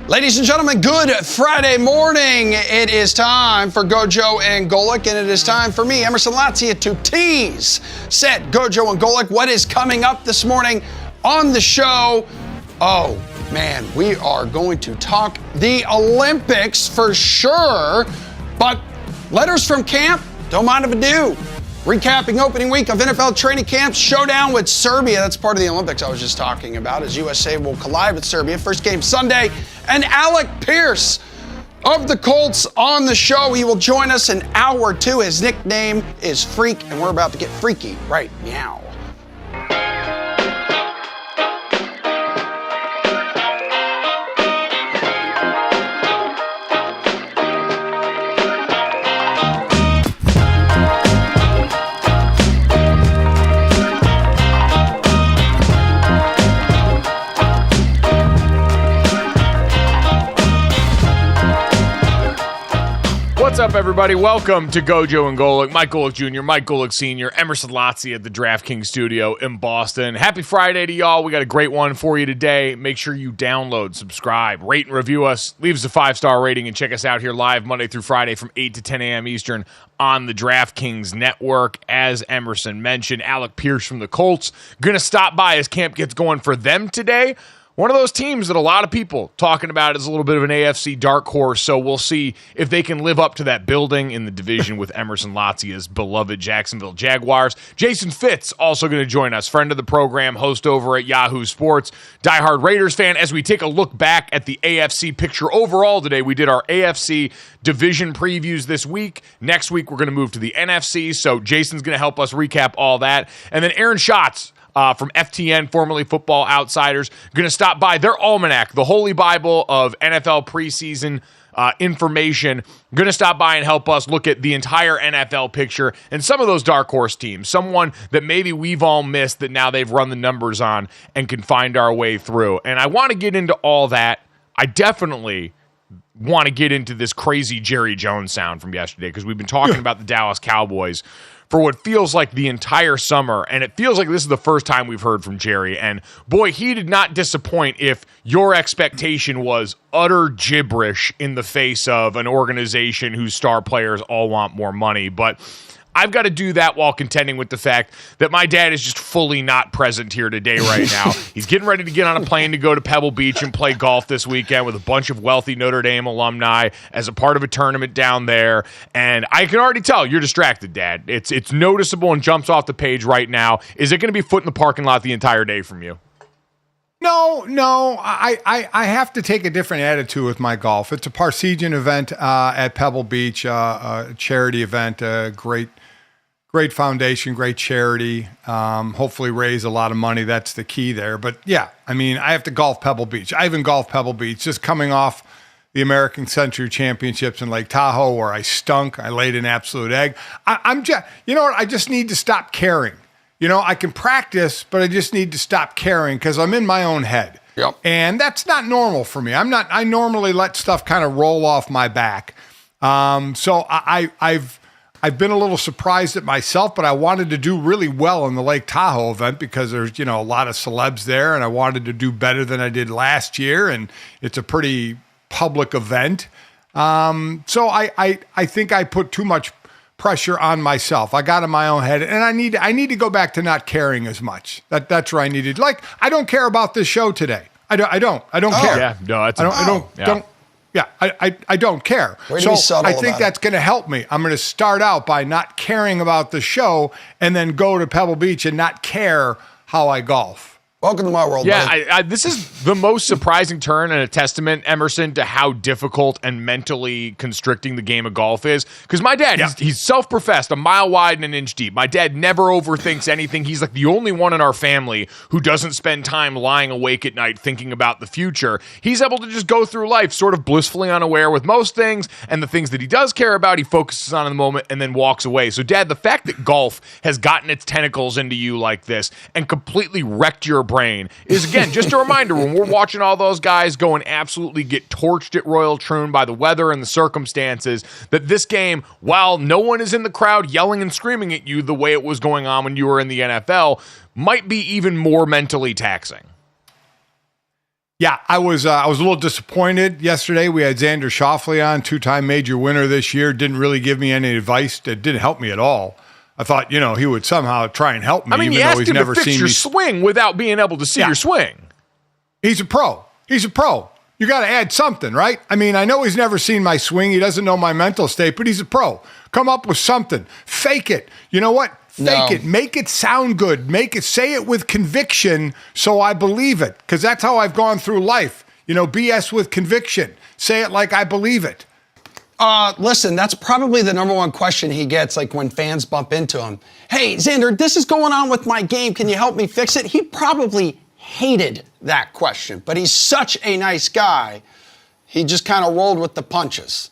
Ladies and gentlemen, good Friday morning. It is time for GoJo and Golic, and it is time for me, Emerson Latzia, to tease, set GoJo and Golic. What is coming up this morning on the show? Oh, man, we are going to talk the Olympics for sure, but letters from camp, don't mind if I do. Recapping opening week of NFL training camps, showdown with Serbia. That's part of the Olympics I was just talking about, as USA will collide with Serbia. First game Sunday. And Alec Pierce of the Colts on the show. He will join us in hour 2. His nickname is Freak, and we're about to get freaky right now. What's up, everybody? Welcome to GoJo and Golic. Mike Golic Jr., Mike Golic Sr., Emerson Latzia at the DraftKings studio in Boston. Happy Friday to y'all. We got a great one for you today. Make sure you download, subscribe, rate, and review us. Leave us a 5-star rating and check us out here live Monday through Friday from 8 to 10 a.m. Eastern on the DraftKings network. As Emerson mentioned, Alec Pierce from the Colts going to stop by as camp gets going for them today. One of those teams that a lot of people talking about is a little bit of an AFC dark horse, so we'll see if they can live up to that building in the division with Emerson Latzia's beloved Jacksonville Jaguars. Jason Fitz also going to join us, friend of the program, host over at Yahoo Sports, diehard Raiders fan, as we take a look back at the AFC picture overall today. We did our AFC division previews this week. Next week, we're going to move to the NFC, so Jason's going to help us recap all that. And then Aaron Schatz, from FTN, formerly Football Outsiders, going to stop by their almanac, the Holy Bible of NFL preseason information. Going to stop by and help us look at the entire NFL picture and some of those dark horse teams, someone that maybe we've all missed that now they've run the numbers on and can find our way through. And I want to get into all that. I definitely want to get into this crazy Jerry Jones sound from yesterday, because we've been talking about the Dallas Cowboys for what feels like the entire summer, and it feels like this is the first time we've heard from Jerry, and boy, he did not disappoint if your expectation was utter gibberish in the face of an organization whose star players all want more money. But I've got to do that while contending with the fact that my dad is just fully not present here today right now. He's getting ready to get on a plane to go to Pebble Beach and play golf this weekend with a bunch of wealthy Notre Dame alumni as a part of a tournament down there. And I can already tell you're distracted, Dad. It's noticeable and jumps off the page right now. Is it going to be foot in the parking lot the entire day from you? No. I have to take a different attitude with my golf. It's a Parsegian event at Pebble Beach, a charity event, a great foundation, great charity. Hopefully raise a lot of money. That's the key there. But yeah, I mean, I have to golf Pebble Beach. I even golf Pebble Beach, just coming off the American Century Championships in Lake Tahoe where I stunk. I laid an absolute egg. I'm just, you know what? I just need to stop caring. You know, I can practice, but I just need to stop caring because I'm in my own head. Yep. And that's not normal for me. I normally let stuff kind of roll off my back. So I've been a little surprised at myself, but I wanted to do really well in the Lake Tahoe event because there's, a lot of celebs there, and I wanted to do better than I did last year, and it's a pretty public event. So I think I put too much pressure on myself. I got in my own head, and I need to go back to not caring as much. That's where I needed. Like, I don't care about this show today. I don't care. Yeah, no, that's I don't care. So I think that's going to help me. I'm going to start out by not caring about the show and then go to Pebble Beach and not care how I golf. Welcome to my world. Yeah, this is the most surprising turn and a testament, Emerson, to how difficult and mentally constricting the game of golf is. Because my dad, he's self-professed, a mile wide and an inch deep. My dad never overthinks anything. He's like the only one in our family who doesn't spend time lying awake at night thinking about the future. He's able to just go through life sort of blissfully unaware with most things, and the things that he does care about, he focuses on in the moment and then walks away. So, Dad, the fact that golf has gotten its tentacles into you like this and completely wrecked your brain is, again, just a reminder when we're watching all those guys go and absolutely get torched at Royal Troon by the weather and the circumstances, that this game, while no one is in the crowd yelling and screaming at you the way it was going on when you were in the NFL, might be even more mentally taxing. Yeah, I was a little disappointed yesterday. We had Xander Schauffele on, two-time major winner this year. Didn't really give me any advice. It didn't help me at all. I thought, he would somehow try and help me. I mean, you asked him to fix your swing without being able to see your swing. He's a pro. You got to add something, right? I mean, I know he's never seen my swing. He doesn't know my mental state, but he's a pro. Come up with something. Fake it. You know what? Fake it. Make it sound good. Say it with conviction so I believe it, because that's how I've gone through life. BS with conviction. Say it like I believe it. Listen, that's probably the number one question he gets, like when fans bump into him. Hey, Xander, this is going on with my game. Can you help me fix it? He probably hated that question, but he's such a nice guy. He just kind of rolled with the punches.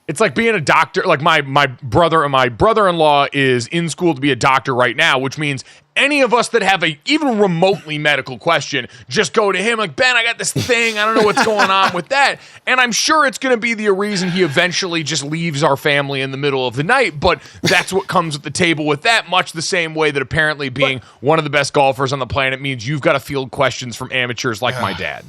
It's like being a doctor. Like my brother-in-law is in school to be a doctor right now, which means any of us that have a even remotely medical question just go to him like, Ben, I got this thing. I don't know what's going on with that. And I'm sure it's going to be the reason he eventually just leaves our family in the middle of the night. But that's what comes at the table with that, much the same way that apparently being one of the best golfers on the planet means you've got to field questions from amateurs like my dad.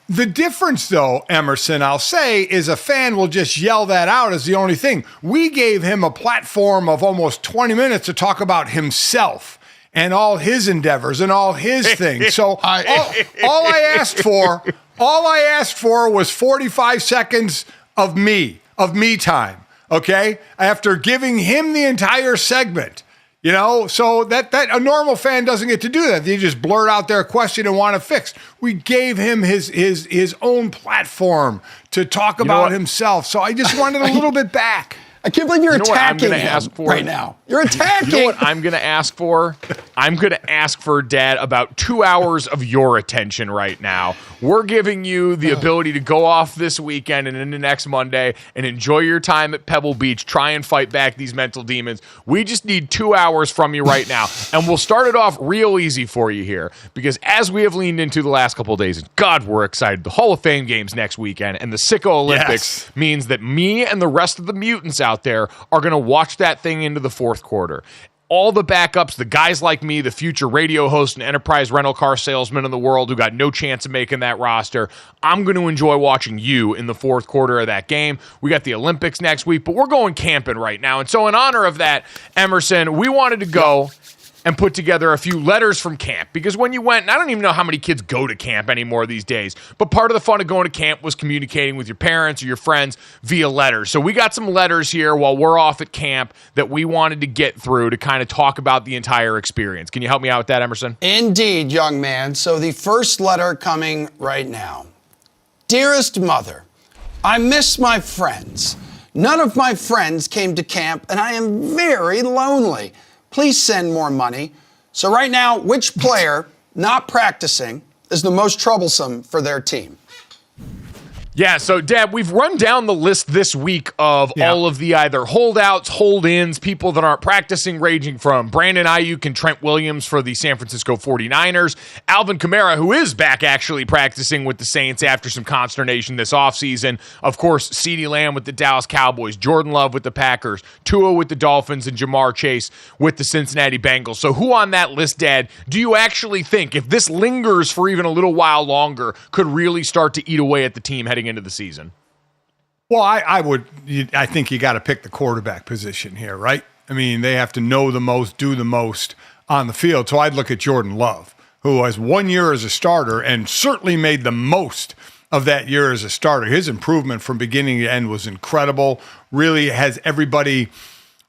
The difference, though, Emerson, I'll say, is a fan will just yell that out as the only thing. We gave him a platform of almost 20 minutes to talk about himself and all his endeavors and all his things. So all I asked for was 45 seconds of me time, okay? After giving him the entire segment. So that a normal fan doesn't get to do that. They just blurt out their question and want it fixed. We gave him his own platform to talk about himself. So I just wanted a little bit back. I can't believe you're attacking him right now. You're attacking. You know what I'm going to ask for? I'm going to ask for, Dad, about 2 hours of your attention right now. We're giving you the ability to go off this weekend and into next Monday and enjoy your time at Pebble Beach. Try and fight back these mental demons. We just need 2 hours from you right now. And we'll start it off real easy for you here. Because as we have leaned into the last couple of days, God, we're excited. The Hall of Fame games next weekend and the Sicko Olympics means that me and the rest of the mutants out there are going to watch that thing into the fourth quarter. all the backups, the guys like me, the future radio host and enterprise rental car salesman in the world who got no chance of making that roster. I'm going to enjoy watching you in the fourth quarter of that game. We got the Olympics next week, but we're going camping right now. And so in honor of that, Emerson, we wanted to go and put together a few letters from camp, because when you went, and I don't even know how many kids go to camp anymore these days, but part of the fun of going to camp was communicating with your parents or your friends via letters. So we got some letters here while we're off at camp that we wanted to get through to kind of talk about the entire experience. Can you help me out with that, Emerson? Indeed, young man. So the first letter coming right now. Dearest mother, I miss my friends. None of my friends came to camp, and I am very lonely. Please send more money. So right now, which player not practicing is the most troublesome for their team? Yeah, so, Dad, we've run down the list this week of all of the either holdouts, hold-ins, people that aren't practicing, ranging from Brandon Ayuk and Trent Williams for the San Francisco 49ers, Alvin Kamara, who is back actually practicing with the Saints after some consternation this offseason, of course, CeeDee Lamb with the Dallas Cowboys, Jordan Love with the Packers, Tua with the Dolphins, and Jamar Chase with the Cincinnati Bengals. So who on that list, Dad, do you actually think, if this lingers for even a little while longer, could really start to eat away at the team heading into the season? Well, I think you got to pick the quarterback position here, right? I mean, they have to know the most, do the most on the field. So I'd look at Jordan Love, who has 1 year as a starter and certainly made the most of that year as a starter. His improvement from beginning to end was incredible. Really has everybody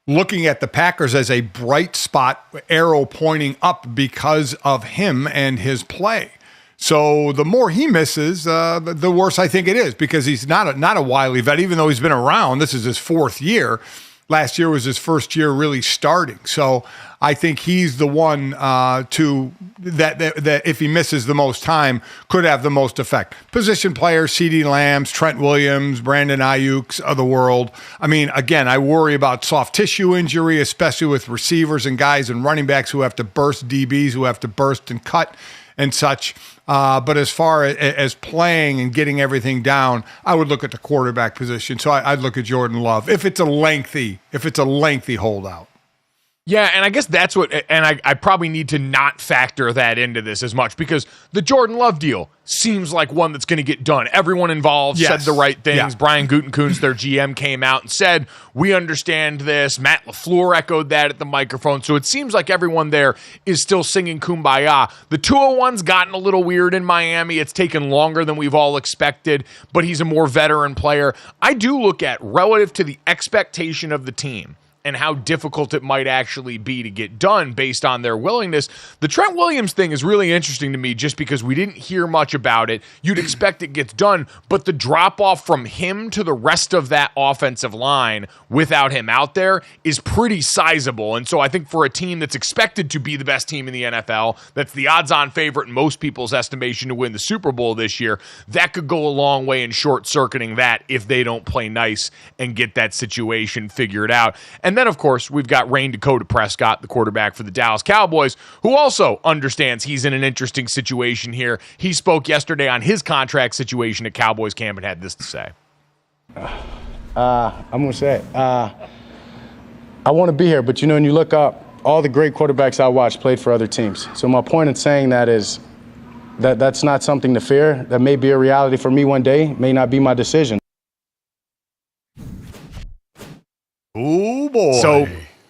looking at the Packers as a bright spot, arrow pointing up because of him and his play. So the more he misses, the worse I think it is, because he's not a wily vet, even though he's been around. This is his fourth year. Last year was his first year really starting. So I think he's the one that if he misses the most time could have the most effect. Position players, CeeDee Lambs, Trent Williams, Brandon Ayuk's of the world. I mean, again, I worry about soft tissue injury, especially with receivers and guys and running backs who have to burst, DBs who have to burst and cut and such. But as far as playing and getting everything down, I would look at the quarterback position. So I'd look at Jordan Love if it's a lengthy holdout. Yeah, and I guess that's what, and I probably need to not factor that into this as much, because the Jordan Love deal seems like one that's going to get done. Everyone involved said the right things. Yeah. Brian Gutekunst, their GM, came out and said, we understand this. Matt LaFleur echoed that at the microphone. So it seems like everyone there is still singing Kumbaya. The 201's gotten a little weird in Miami. It's taken longer than we've all expected, but he's a more veteran player. I do look at, relative to the expectation of the team and how difficult it might actually be to get done based on their willingness. The Trent Williams thing is really interesting to me just because we didn't hear much about it. You'd expect it gets done, but the drop-off from him to the rest of that offensive line without him out there is pretty sizable. And so I think for a team that's expected to be the best team in the NFL, that's the odds-on favorite in most people's estimation to win the Super Bowl this year, that could go a long way in short-circuiting that if they don't play nice and get that situation figured out. And then, of course, we've got Dak Prescott, the quarterback for the Dallas Cowboys, who also understands he's in an interesting situation here. He spoke yesterday on his contract situation at Cowboys camp and had this to say. I'm going to say it. I want to be here, but, when you look up, all the great quarterbacks I watched played for other teams. So my point in saying that is that's not something to fear. That may be a reality for me one day, may not be my decision. Oh, boy. So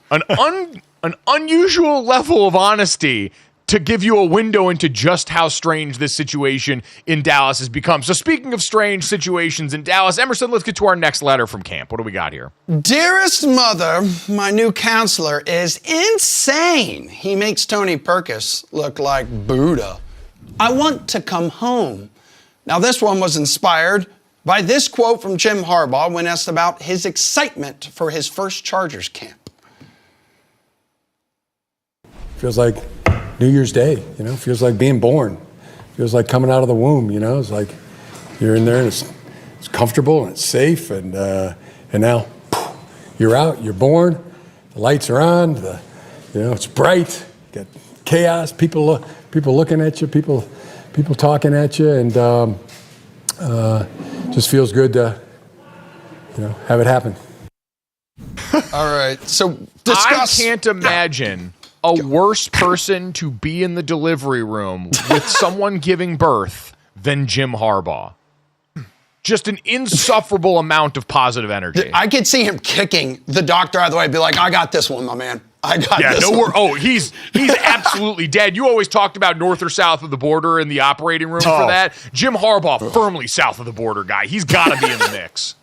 an unusual level of honesty to give you a window into just how strange this situation in Dallas has become. So speaking of strange situations in Dallas, Emerson, let's get to our next letter from camp. What do we got here? Dearest mother, my new counselor is insane. He makes Tony Perkis look like Buddha. I want to come home. Now, this one was inspired by this quote from Jim Harbaugh when asked about his excitement for his first Chargers camp. Feels like New Year's Day, feels like being born. Feels like coming out of the womb, it's like you're in there and it's comfortable and it's safe and now you're out, you're born, the lights are on, it's bright, you got chaos, people looking at you, people talking at you, and just feels good to, have it happen. All right. So discuss. I can't imagine a worse person to be in the delivery room with someone giving birth than Jim Harbaugh. Just an insufferable amount of positive energy. I could see him kicking the doctor out of the way and be like, I got this one, my man. I got this one. Oh, he's absolutely dead. You always talked about north or south of the border in the operating room for that. Jim Harbaugh, firmly south of the border guy. He's got to be in the mix.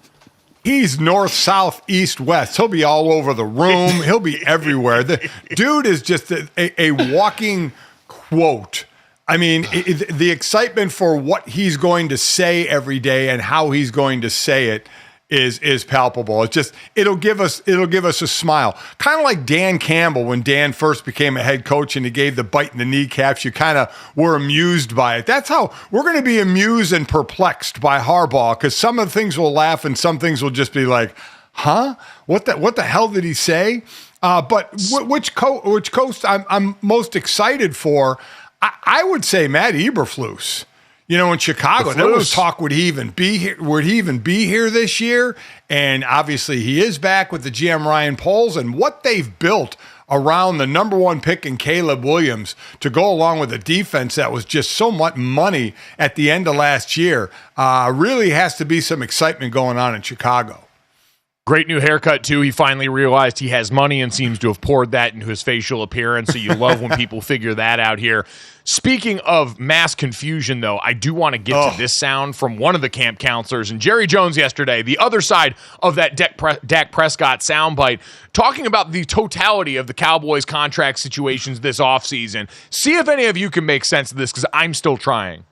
He's north, south, east, west. He'll be all over the room. He'll be everywhere. The dude is just a walking quote. I mean, the excitement for what he's going to say every day and how he's going to say it is palpable. It'll give us a smile. Kind of like Dan Campbell when Dan first became a head coach and he gave the bite in the kneecaps. You kind of were amused by it. That's how we're going to be amused and perplexed by Harbaugh, because some of the things we'll laugh and some things will just be like, huh? What the hell did he say? But which coast I'm most excited for? I would say Matt Eberflus. In Chicago, there was talk, would he even be here? Would he even be here this year? And obviously he is back with the GM Ryan Poles, and what they've built around the number one pick in Caleb Williams to go along with a defense that was just so much money at the end of last year really has to be some excitement going on in Chicago. Great new haircut, too. He finally realized he has money and seems to have poured that into his facial appearance, so you love when people figure that out here. Speaking of mass confusion, though, I do want to get to this sound from one of the camp counselors, and Jerry Jones yesterday, the other side of that Dak Prescott soundbite, talking about the totality of the Cowboys contract situations this offseason. See if any of you can make sense of this, because I'm still trying.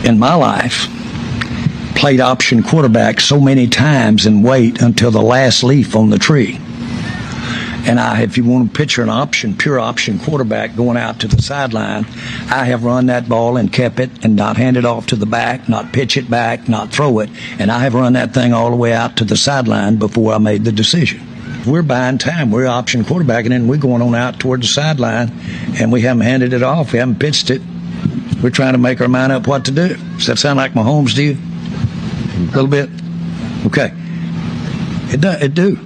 In my life, played option quarterback so many times and wait until the last leaf on the tree. And if you want to picture an pure option quarterback going out to the sideline, I have run that ball and kept it and not hand it off to the back, not pitch it back, not throw it. And I have run that thing all the way out to the sideline before I made the decision. We're buying time. We're option quarterback, and then we're going on out toward the sideline, and we haven't handed it off. We haven't pitched it. We're trying to make our mind up what to do. Does that sound like Mahomes to you? A little bit? Okay. It do.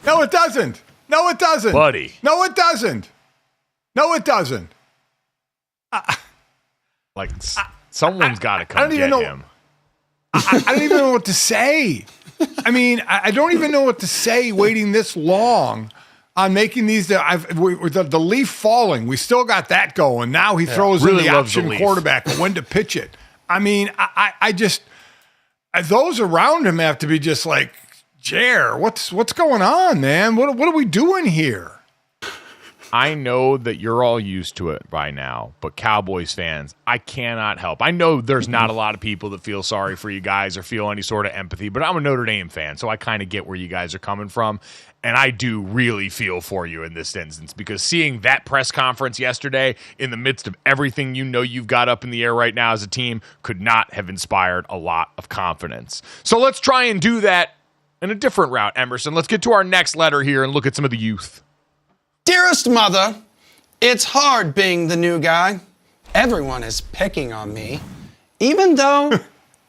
No, it doesn't. No, it doesn't. Buddy. No, it doesn't. No, it doesn't. Someone's got to come get him. I don't even know what to say. I mean, I don't even know what to say waiting this long on making these. The leaf falling, we still got that going. Now he throws really in the option the quarterback when to pitch it. I mean, I just, those around him have to be just like, Jer, what's going on, man? What are we doing here? I know that you're all used to it by now, but Cowboys fans, I cannot help. I know there's not a lot of people that feel sorry for you guys or feel any sort of empathy, but I'm a Notre Dame fan, so I kind of get where you guys are coming from, and I do really feel for you in this instance, because seeing that press conference yesterday in the midst of everything you've got up in the air right now as a team could not have inspired a lot of confidence. So let's try and do that in a different route, Emerson. Let's get to our next letter here and look at some of the youth. Dearest mother, it's hard being the new guy. Everyone is picking on me, even though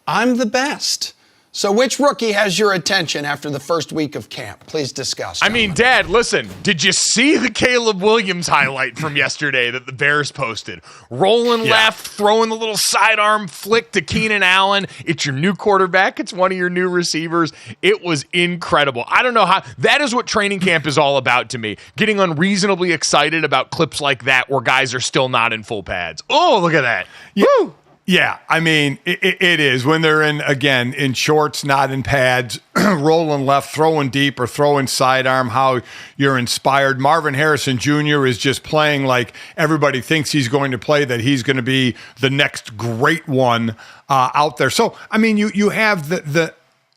I'm the best. So which rookie has your attention after the first week of camp? Please discuss. I mean, Dad, listen, did you see the Caleb Williams highlight from yesterday that the Bears posted? Rolling left, throwing the little sidearm flick to Keenan Allen. It's your new quarterback. It's one of your new receivers. It was incredible. I don't know how. That is what training camp is all about to me. Getting unreasonably excited about clips like that where guys are still not in full pads. Oh, look at that. Yeah. Woo! Yeah, I mean, it is when they're in shorts, not in pads, rolling left, throwing deep or throwing sidearm, how you're inspired. Marvin Harrison Jr. is just playing like everybody thinks he's going to play, that he's going to be the next great one out there. So, I mean, you have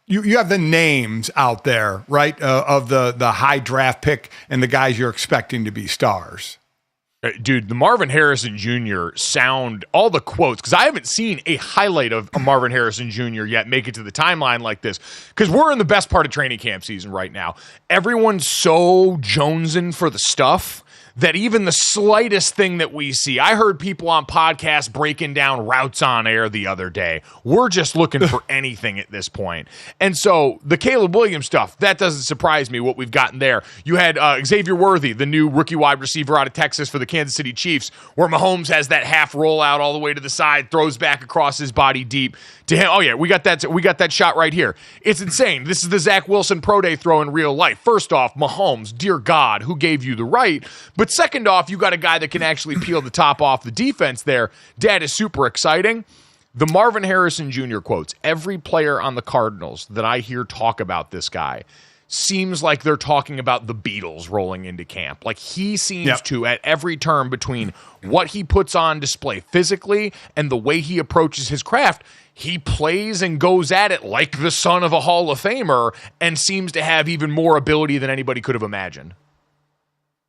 you have the names out there, right, of the high draft pick and the guys you're expecting to be stars. Dude, the Marvin Harrison Jr. sound, all the quotes, because I haven't seen a highlight of a Marvin Harrison Jr. yet make it to the timeline like this, because we're in the best part of training camp season right now. Everyone's so jonesing for the stuff that even the slightest thing that we see, I heard people on podcasts breaking down routes on air the other day. We're just looking for anything at this point. And so the Caleb Williams stuff, that doesn't surprise me what we've gotten there. You had Xavier Worthy, the new rookie wide receiver out of Texas for the Kansas City Chiefs, where Mahomes has that half rollout all the way to the side, throws back across his body deep to him. Oh yeah, we got that shot right here. It's insane. This is the Zach Wilson pro day throw in real life. First off, Mahomes, dear God, who gave you the right? But second off, you got a guy that can actually peel the top off the defense there. That is super exciting. The Marvin Harrison Jr. quotes, every player on the Cardinals that I hear talk about this guy seems like they're talking about the Beatles rolling into camp. Like he seems to, at every turn between what he puts on display physically and the way he approaches his craft, he plays and goes at it like the son of a Hall of Famer and seems to have even more ability than anybody could have imagined.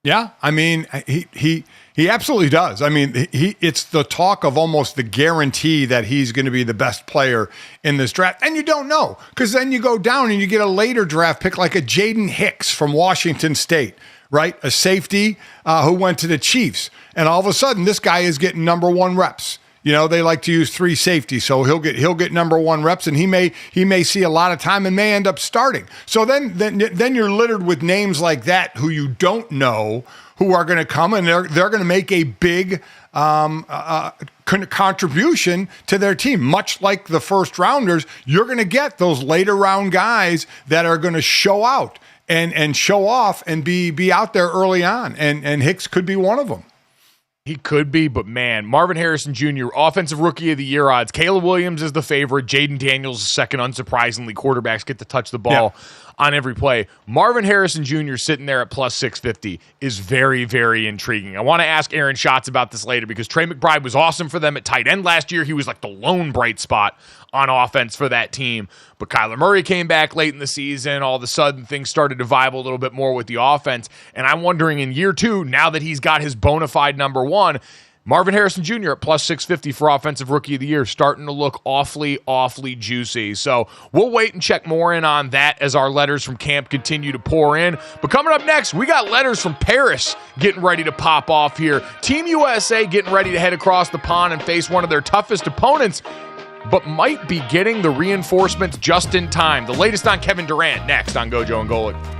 Yeah, I mean, he absolutely does. I mean, it's the talk of almost the guarantee that he's going to be the best player in this draft. And you don't know, because then you go down and you get a later draft pick like a Jaden Hicks from Washington State, right? A safety who went to the Chiefs. And all of a sudden, this guy is getting number one reps. You know, they like to use three safeties, so he'll get number one reps, and he may see a lot of time and may end up starting. So then you're littered with names like that who you don't know who are going to come, and they're going to make a big contribution to their team. Much like the first rounders, you're going to get those later round guys that are going to show out and show off and be out there early on, and Hicks could be one of them. He could be, but man, Marvin Harrison Jr., Offensive Rookie of the Year odds. Caleb Williams is the favorite. Jaden Daniels is second, unsurprisingly. Quarterbacks get to touch the ball on every play. Marvin Harrison Jr. sitting there at plus 650 is very, very intriguing. I want to ask Aaron Schatz about this later because Trey McBride was awesome for them at tight end last year. He was like the lone bright spot on offense for that team. But Kyler Murray came back late in the season. All of a sudden, things started to vibe a little bit more with the offense. And I'm wondering in year two, now that he's got his bona fide number one, Marvin Harrison Jr. at plus 650 for Offensive Rookie of the Year, starting to look awfully, awfully juicy. So we'll wait and check more in on that as our letters from camp continue to pour in. But coming up next, we got letters from Paris getting ready to pop off here. Team USA getting ready to head across the pond and face one of their toughest opponents, but might be getting the reinforcements just in time. The latest on Kevin Durant next on GoJo and Golic.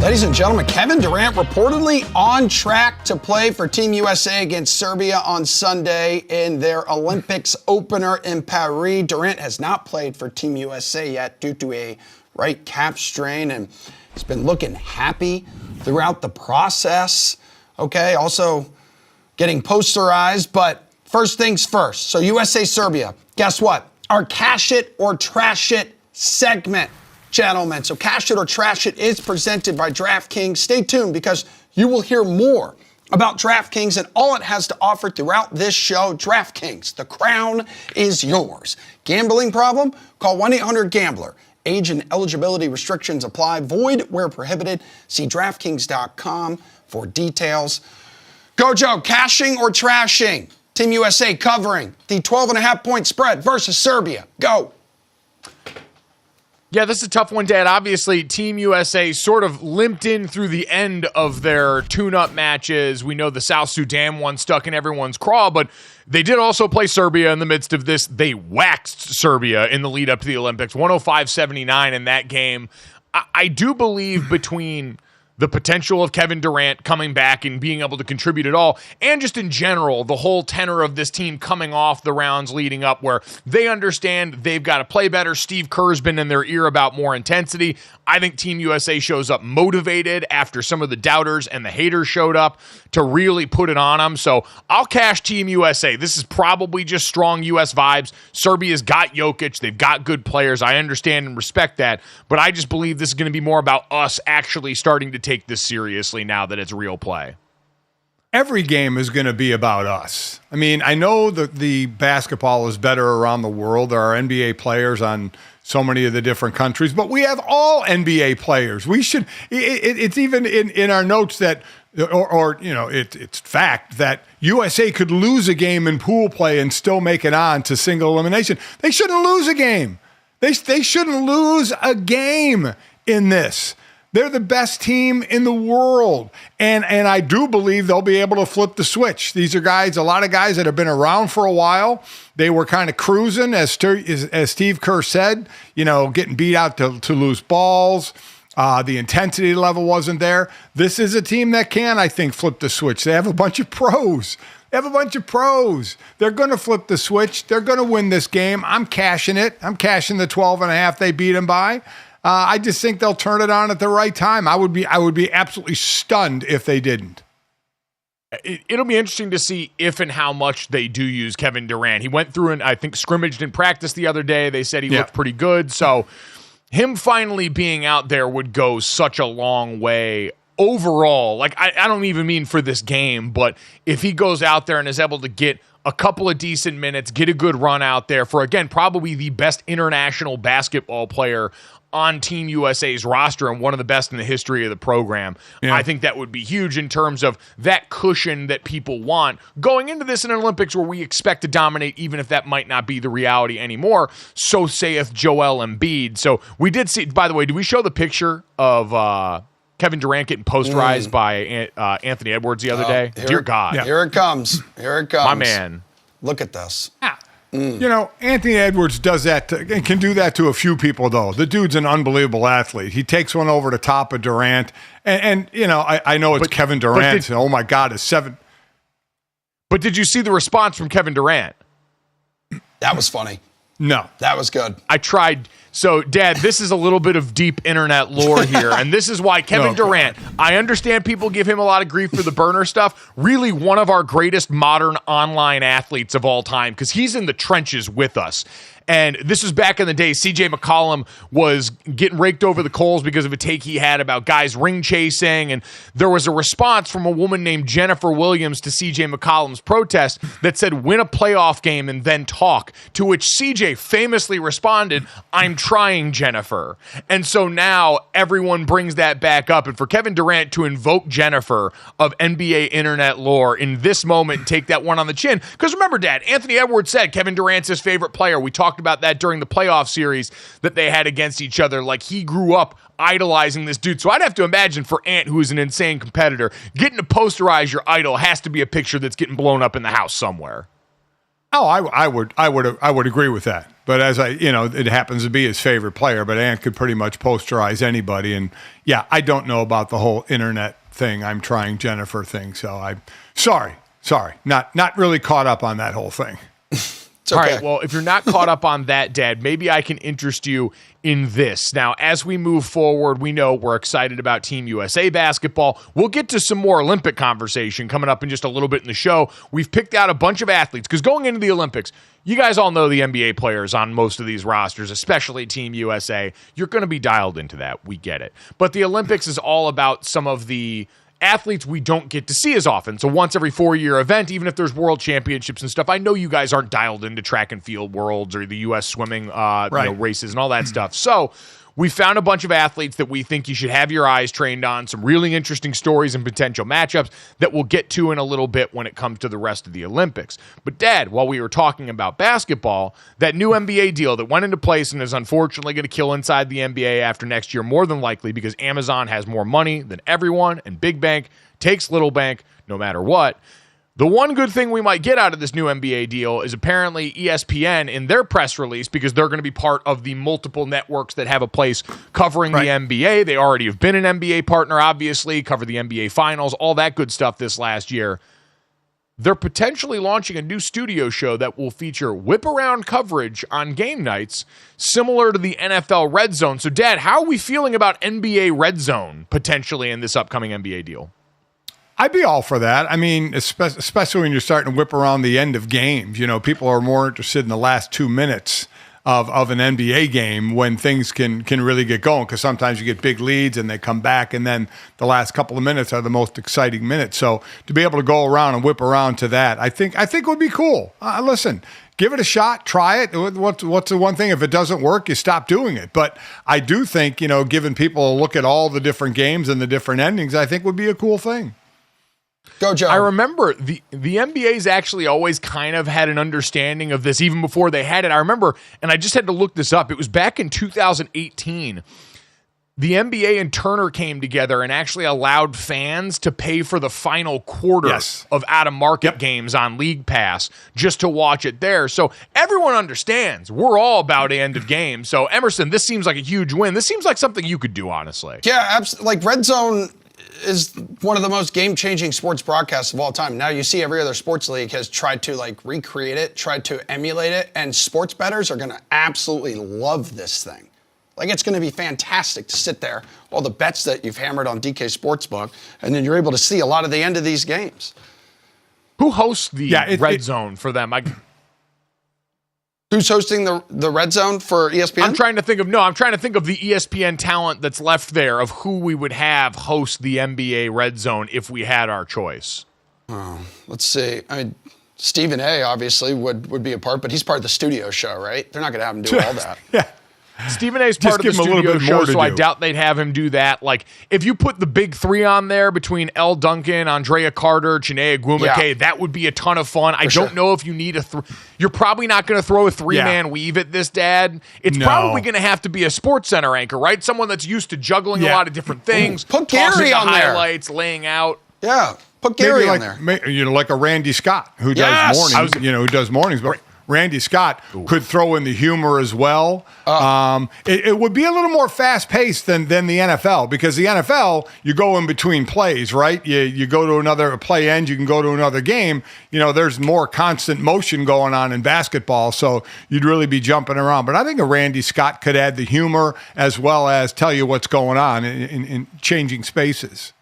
Ladies and gentlemen, Kevin Durant reportedly on track to play for Team USA against Serbia on Sunday in their Olympics opener in Paris. Durant has not played for Team USA yet due to a right calf strain, and he's been looking happy throughout the process. Okay, also getting posterized, but first things first. So USA Serbia, guess what? Our cash it or trash it segment, gentlemen. So cash it or trash it is presented by DraftKings. Stay tuned because you will hear more about DraftKings and all it has to offer throughout this show. DraftKings, the crown is yours. Gambling problem? Call 1-800-GAMBLER. Age and eligibility restrictions apply. Void where prohibited. See DraftKings.com for details. GoJo, cashing or trashing? Team USA covering the 12.5-point spread versus Serbia. Go. Yeah, this is a tough one, Dad. Obviously, Team USA sort of limped in through the end of their tune-up matches. We know the South Sudan one stuck in everyone's craw, but they did also play Serbia in the midst of this. They waxed Serbia in the lead up to the Olympics, 105-79 in that game. I do believe between the potential of Kevin Durant coming back and being able to contribute at all, and just in general, the whole tenor of this team coming off the rounds leading up where they understand they've got to play better. Steve Kerr's been in their ear about more intensity. I think Team USA shows up motivated after some of the doubters and the haters showed up to really put it on them. So I'll cash Team USA. This is probably just strong U.S. vibes. Serbia's got Jokic. They've got good players. I understand and respect that, but I just believe this is going to be more about us actually starting to take this seriously now that it's real play. Every game is going to be about us. I mean, I know that the basketball is better around the world. There are NBA players on so many of the different countries, but we have all NBA players. We should, it's even in our notes that, it's fact that USA could lose a game in pool play and still make it on to single elimination. They shouldn't lose a game. They shouldn't lose a game in this. They're the best team in the world. And I do believe they'll be able to flip the switch. These are a lot of guys that have been around for a while. They were kind of cruising, as Steve Kerr said, getting beat out to lose balls. The intensity level wasn't there. This is a team that can, I think, flip the switch. They have a bunch of pros. They're going to flip the switch. They're going to win this game. I'm cashing it. I'm cashing the 12.5 they beat them by. I just think they'll turn it on at the right time. I would be absolutely stunned if they didn't. It'll be interesting to see if and how much they do use Kevin Durant. He went through and I think scrimmaged in practice the other day. They said he looked pretty good. So him finally being out there would go such a long way overall. Like I don't even mean for this game, but if he goes out there and is able to get a couple of decent minutes, get a good run out there for, again, probably the best international basketball player on Team USA's roster and one of the best in the history of the program. Yeah. I think that would be huge in terms of that cushion that people want going into this in an Olympics where we expect to dominate, even if that might not be the reality anymore. So saith Joel Embiid. So we did see, by the way, did we show the picture of Kevin Durant getting posterized by Anthony Edwards the other day? Dear God. Yeah. Here it comes. My man. Look at this. Anthony Edwards does that and can do that to a few people, though. The dude's an unbelievable athlete. He takes one over the top of Durant. And I know it's Kevin Durant. Oh, my God, it's 7. But did you see the response from Kevin Durant? That was funny. No. That was good. I tried. So, Dad, this is a little bit of deep internet lore here, and this is why Kevin Durant, I understand people give him a lot of grief for the burner stuff, really one of our greatest modern online athletes of all time, because he's in the trenches with us. And this was back in the day. CJ McCollum was getting raked over the coals because of a take he had about guys ring chasing. And there was a response from a woman named Jennifer Williams to CJ McCollum's protest that said, win a playoff game and then talk. To which CJ famously responded, I'm trying, Jennifer. And so now everyone brings that back up. And for Kevin Durant to invoke Jennifer of NBA internet lore in this moment and take that one on the chin. Because remember, Dad, Anthony Edwards said Kevin Durant's his favorite player. We talked about that during the playoff series that they had against each other. Like, he grew up idolizing this dude. So I'd have to imagine for Ant, who is an insane competitor, getting to posterize your idol has to be a picture that's getting blown up in the house somewhere. Oh, I would agree with that. But as it happens to be his favorite player, but Ant could pretty much posterize anybody. And yeah, I don't know about the whole internet thing. I'm trying Jennifer thing. So I'm sorry. Not really caught up on that whole thing. Okay. All right, well, if you're not caught up on that, Dad, maybe I can interest you in this. Now, as we move forward, we know we're excited about Team USA basketball. We'll get to some more Olympic conversation coming up in just a little bit in the show. We've picked out a bunch of athletes because going into the Olympics, you guys all know the NBA players on most of these rosters, especially Team USA. You're going to be dialed into that. We get it. But the Olympics is all about some of the athletes we don't get to see as often. So once every 4-year event, even if there's world championships and stuff, I know you guys aren't dialed into track and field worlds or the U.S. swimming races and all that stuff. So we found a bunch of athletes that we think you should have your eyes trained on, some really interesting stories and potential matchups that we'll get to in a little bit when it comes to the rest of the Olympics. But Dad, while we were talking about basketball, that new NBA deal that went into place and is unfortunately going to kill inside the NBA after next year, more than likely because Amazon has more money than everyone and Big Bank takes Little Bank no matter what. The one good thing we might get out of this new NBA deal is apparently ESPN in their press release, because they're going to be part of the multiple networks that have a place covering the NBA. They already have been an NBA partner, obviously, covered the NBA Finals, all that good stuff this last year. They're potentially launching a new studio show that will feature whip-around coverage on game nights, similar to the NFL Red Zone. So, Dad, how are we feeling about NBA Red Zone potentially in this upcoming NBA deal? I'd be all for that. I mean, especially when you're starting to whip around the end of games. People are more interested in the last 2 minutes of an NBA game when things can really get going, because sometimes you get big leads and they come back, and then the last couple of minutes are the most exciting minutes. So to be able to go around and whip around to that, I think would be cool. Listen, give it a shot, try it. What's the one thing? If it doesn't work, you stop doing it. But I do think, giving people a look at all the different games and the different endings, I think would be a cool thing. Go, Joe. I remember the NBA's actually always kind of had an understanding of this even before they had it. I remember, and I just had to look this up, it was back in 2018. The NBA and Turner came together and actually allowed fans to pay for the final quarter of out-of-market games on League Pass just to watch it there. So everyone understands. We're all about end of game. So, Emerson, this seems like a huge win. This seems like something you could do, honestly. Yeah, absolutely. Like, Red Zone is one of the most game-changing sports broadcasts of all time. Now you see every other sports league has tried to recreate it, tried to emulate it, and sports bettors are going to absolutely love this thing. It's going to be fantastic to sit there, all the bets that you've hammered on DK Sportsbook, and then you're able to see a lot of the end of these games. Who hosts the Red Zone for them? Who's hosting the Red Zone for ESPN? I'm trying to think of the ESPN talent that's left there of who we would have host the NBA Red Zone if we had our choice. Oh, let's see. I mean, Stephen A. obviously would be a part, but he's part of the studio show, right? They're not going to have him do all that. Yeah. Stephen A's part of the studio show, so I doubt they'd have him do that. If you put the big three on there between L. Duncan, Andrea Carter, Chiney Agwumike, that would be a ton of fun. I don't know if you need you're probably not going to throw a three-man weave at this, Dad. It's probably going to have to be a Sports Center anchor, right? Someone that's used to juggling a lot of different things. Put Gary on there. Highlights, laying out. Yeah, put Gary on there. Like a Randy Scott who does mornings. Who does mornings, but Randy Scott could throw in the humor as well. It would be a little more fast-paced than the NFL, because the NFL, you go in between plays, right? You go to another play end, you can go to another game. There's more constant motion going on in basketball, so you'd really be jumping around. But I think a Randy Scott could add the humor as well as tell you what's going on in changing spaces.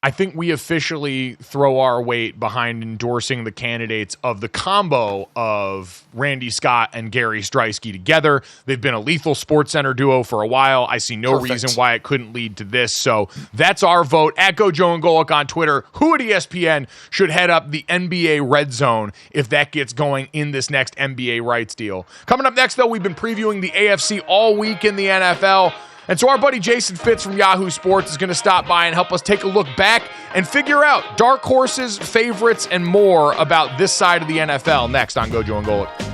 I think we officially throw our weight behind endorsing the candidates of the combo of Randy Scott and Gary Streisky together. They've been a lethal Sports Center duo for a while. I see no reason why it couldn't lead to this. So that's our vote. At GoJo and Golic on Twitter. Who at ESPN should head up the NBA Red Zone if that gets going in this next NBA rights deal? Coming up next, though, we've been previewing the AFC all week in the NFL. And so our buddy Jason Fitz from Yahoo Sports is going to stop by and help us take a look back and figure out dark horses, favorites, and more about this side of the NFL next on GoJo and Golic.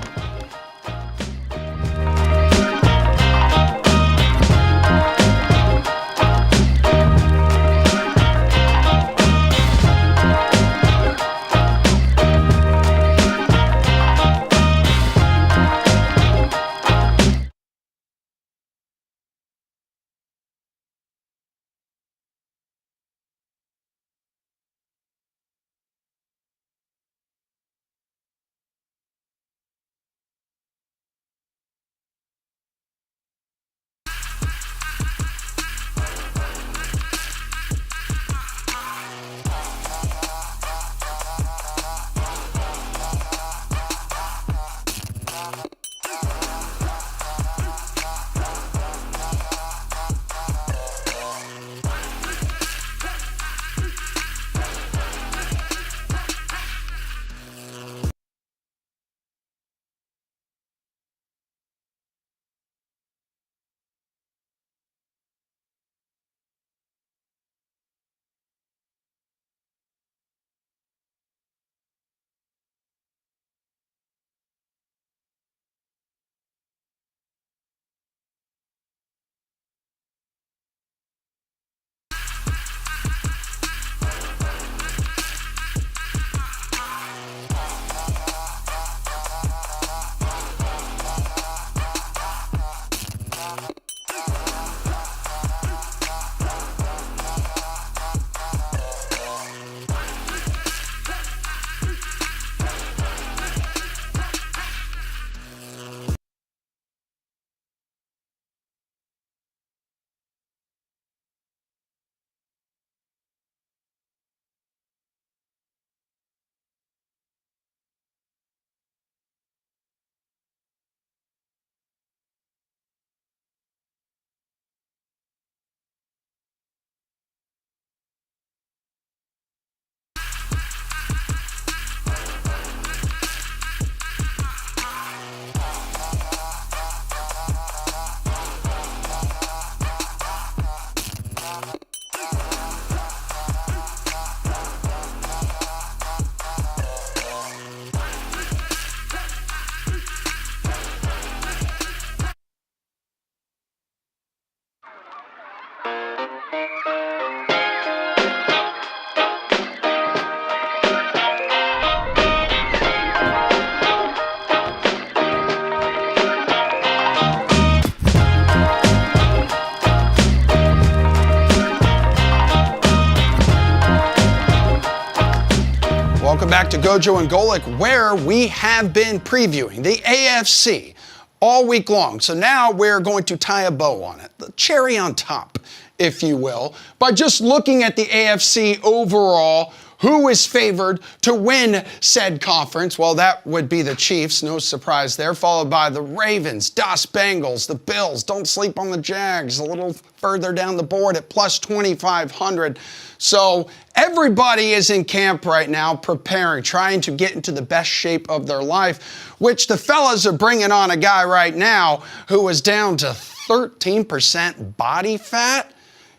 back to GoJo and Golic, where we have been previewing the AFC all week long. So now we're going to tie a bow on it, the cherry on top, if you will, by just looking at the AFC overall. Who is favored to win said conference? Well, that would be the Chiefs, no surprise there, followed by the Ravens, Das Bengals, the Bills. Don't sleep on the Jags, a little further down the board at plus 2,500. So everybody is in camp right now, preparing, trying to get into the best shape of their life, which the fellas are bringing on a guy right now who is down to 13% body fat.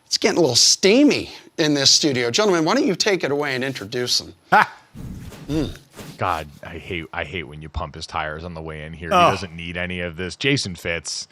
It's getting a little steamy in this studio. Gentlemen, why don't you take it away and introduce him? God, I hate when you pump his tires on the way in here. He doesn't need any of this. Jason Fitz,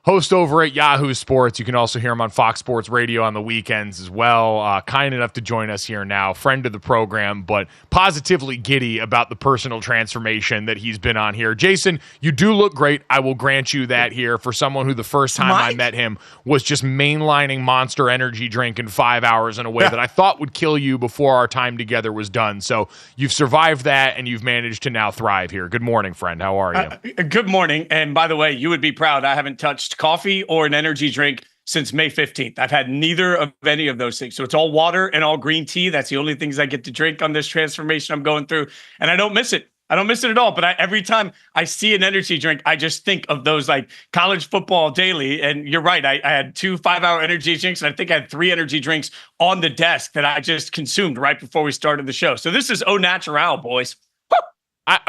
host over at Yahoo Sports. You can also hear him on Fox Sports Radio on the weekends as well. Kind enough to join us here now. Friend of the program, but positively giddy about the personal transformation that he's been on here. Jason, you do look great. I will grant you that here for someone who the first time I met him was just mainlining Monster Energy drink in 5 hours in a way that I thought would kill you before our time together was done. So you've survived that and you've managed to now thrive here. Good morning, friend. How are you? Good morning. And by the way, you would be proud. I haven't touched coffee or an energy drink since May 15th. I've had neither of any of those things. So it's all water and all green tea. That's the only things I get to drink on this transformation I'm going through. And I don't miss it. I don't miss it at all. But every time I see an energy drink, I just think of those like college football daily. And you're right. I had 2 5-hour energy drinks. And I think I had 3 energy drinks on the desk that I just consumed right before we started the show. So this is au natural, boys.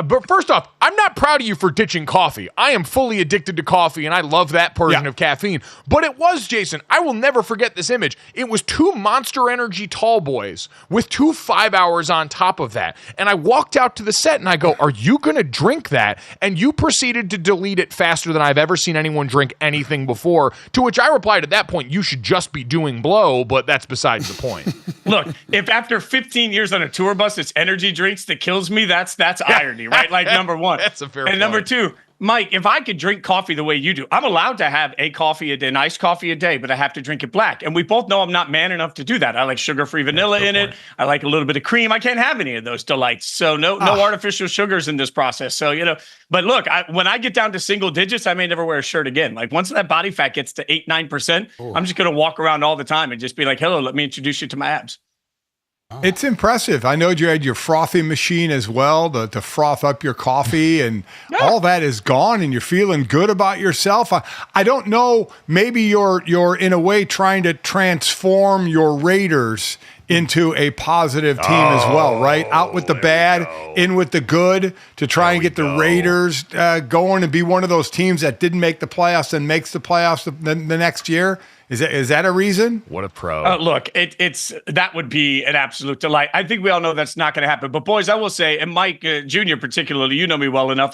But first off, I'm not proud of you for ditching coffee. I am fully addicted to coffee, and I love that portion of caffeine. But it was, Jason, I will never forget this image. It was 2 Monster Energy tall boys with 2 5 hours on top of that. And I walked out to the set, and I go, are you going to drink that? And you proceeded to delete it faster than I've ever seen anyone drink anything before, to which I replied at that point, you should just be doing blow, but that's besides the point. Look, if after 15 years on a tour bus, it's energy drinks that kills me, that's irony, right? Like, number one. That's a fair point. And number two, Mike, if I could drink coffee the way you do, I'm allowed to have a coffee a day, an iced coffee a day, but I have to drink it black. And we both know I'm not man enough to do that. I like sugar-free vanilla in it. I like a little bit of cream. I can't have any of those delights. So no artificial sugars in this process. So, but look, when I get down to single digits, I may never wear a shirt again. Like once that body fat gets to 8-9%, I'm just going to walk around all the time and just be like, hello, let me introduce you to my abs. It's impressive. I know you had your frothing machine as well to froth up your coffee, and all that is gone, and you're feeling good about yourself. I don't know. Maybe you're in a way trying to transform your Raiders into a positive team as well, right? Out with the bad, in with the good, to try and get the Raiders going and be one of those teams that didn't make the playoffs and makes the playoffs the next year. Is that a reason? What a pro. Look, it's that would be an absolute delight. I think we all know that's not going to happen. But boys, I will say, and Mike Jr. particularly, you know me well enough.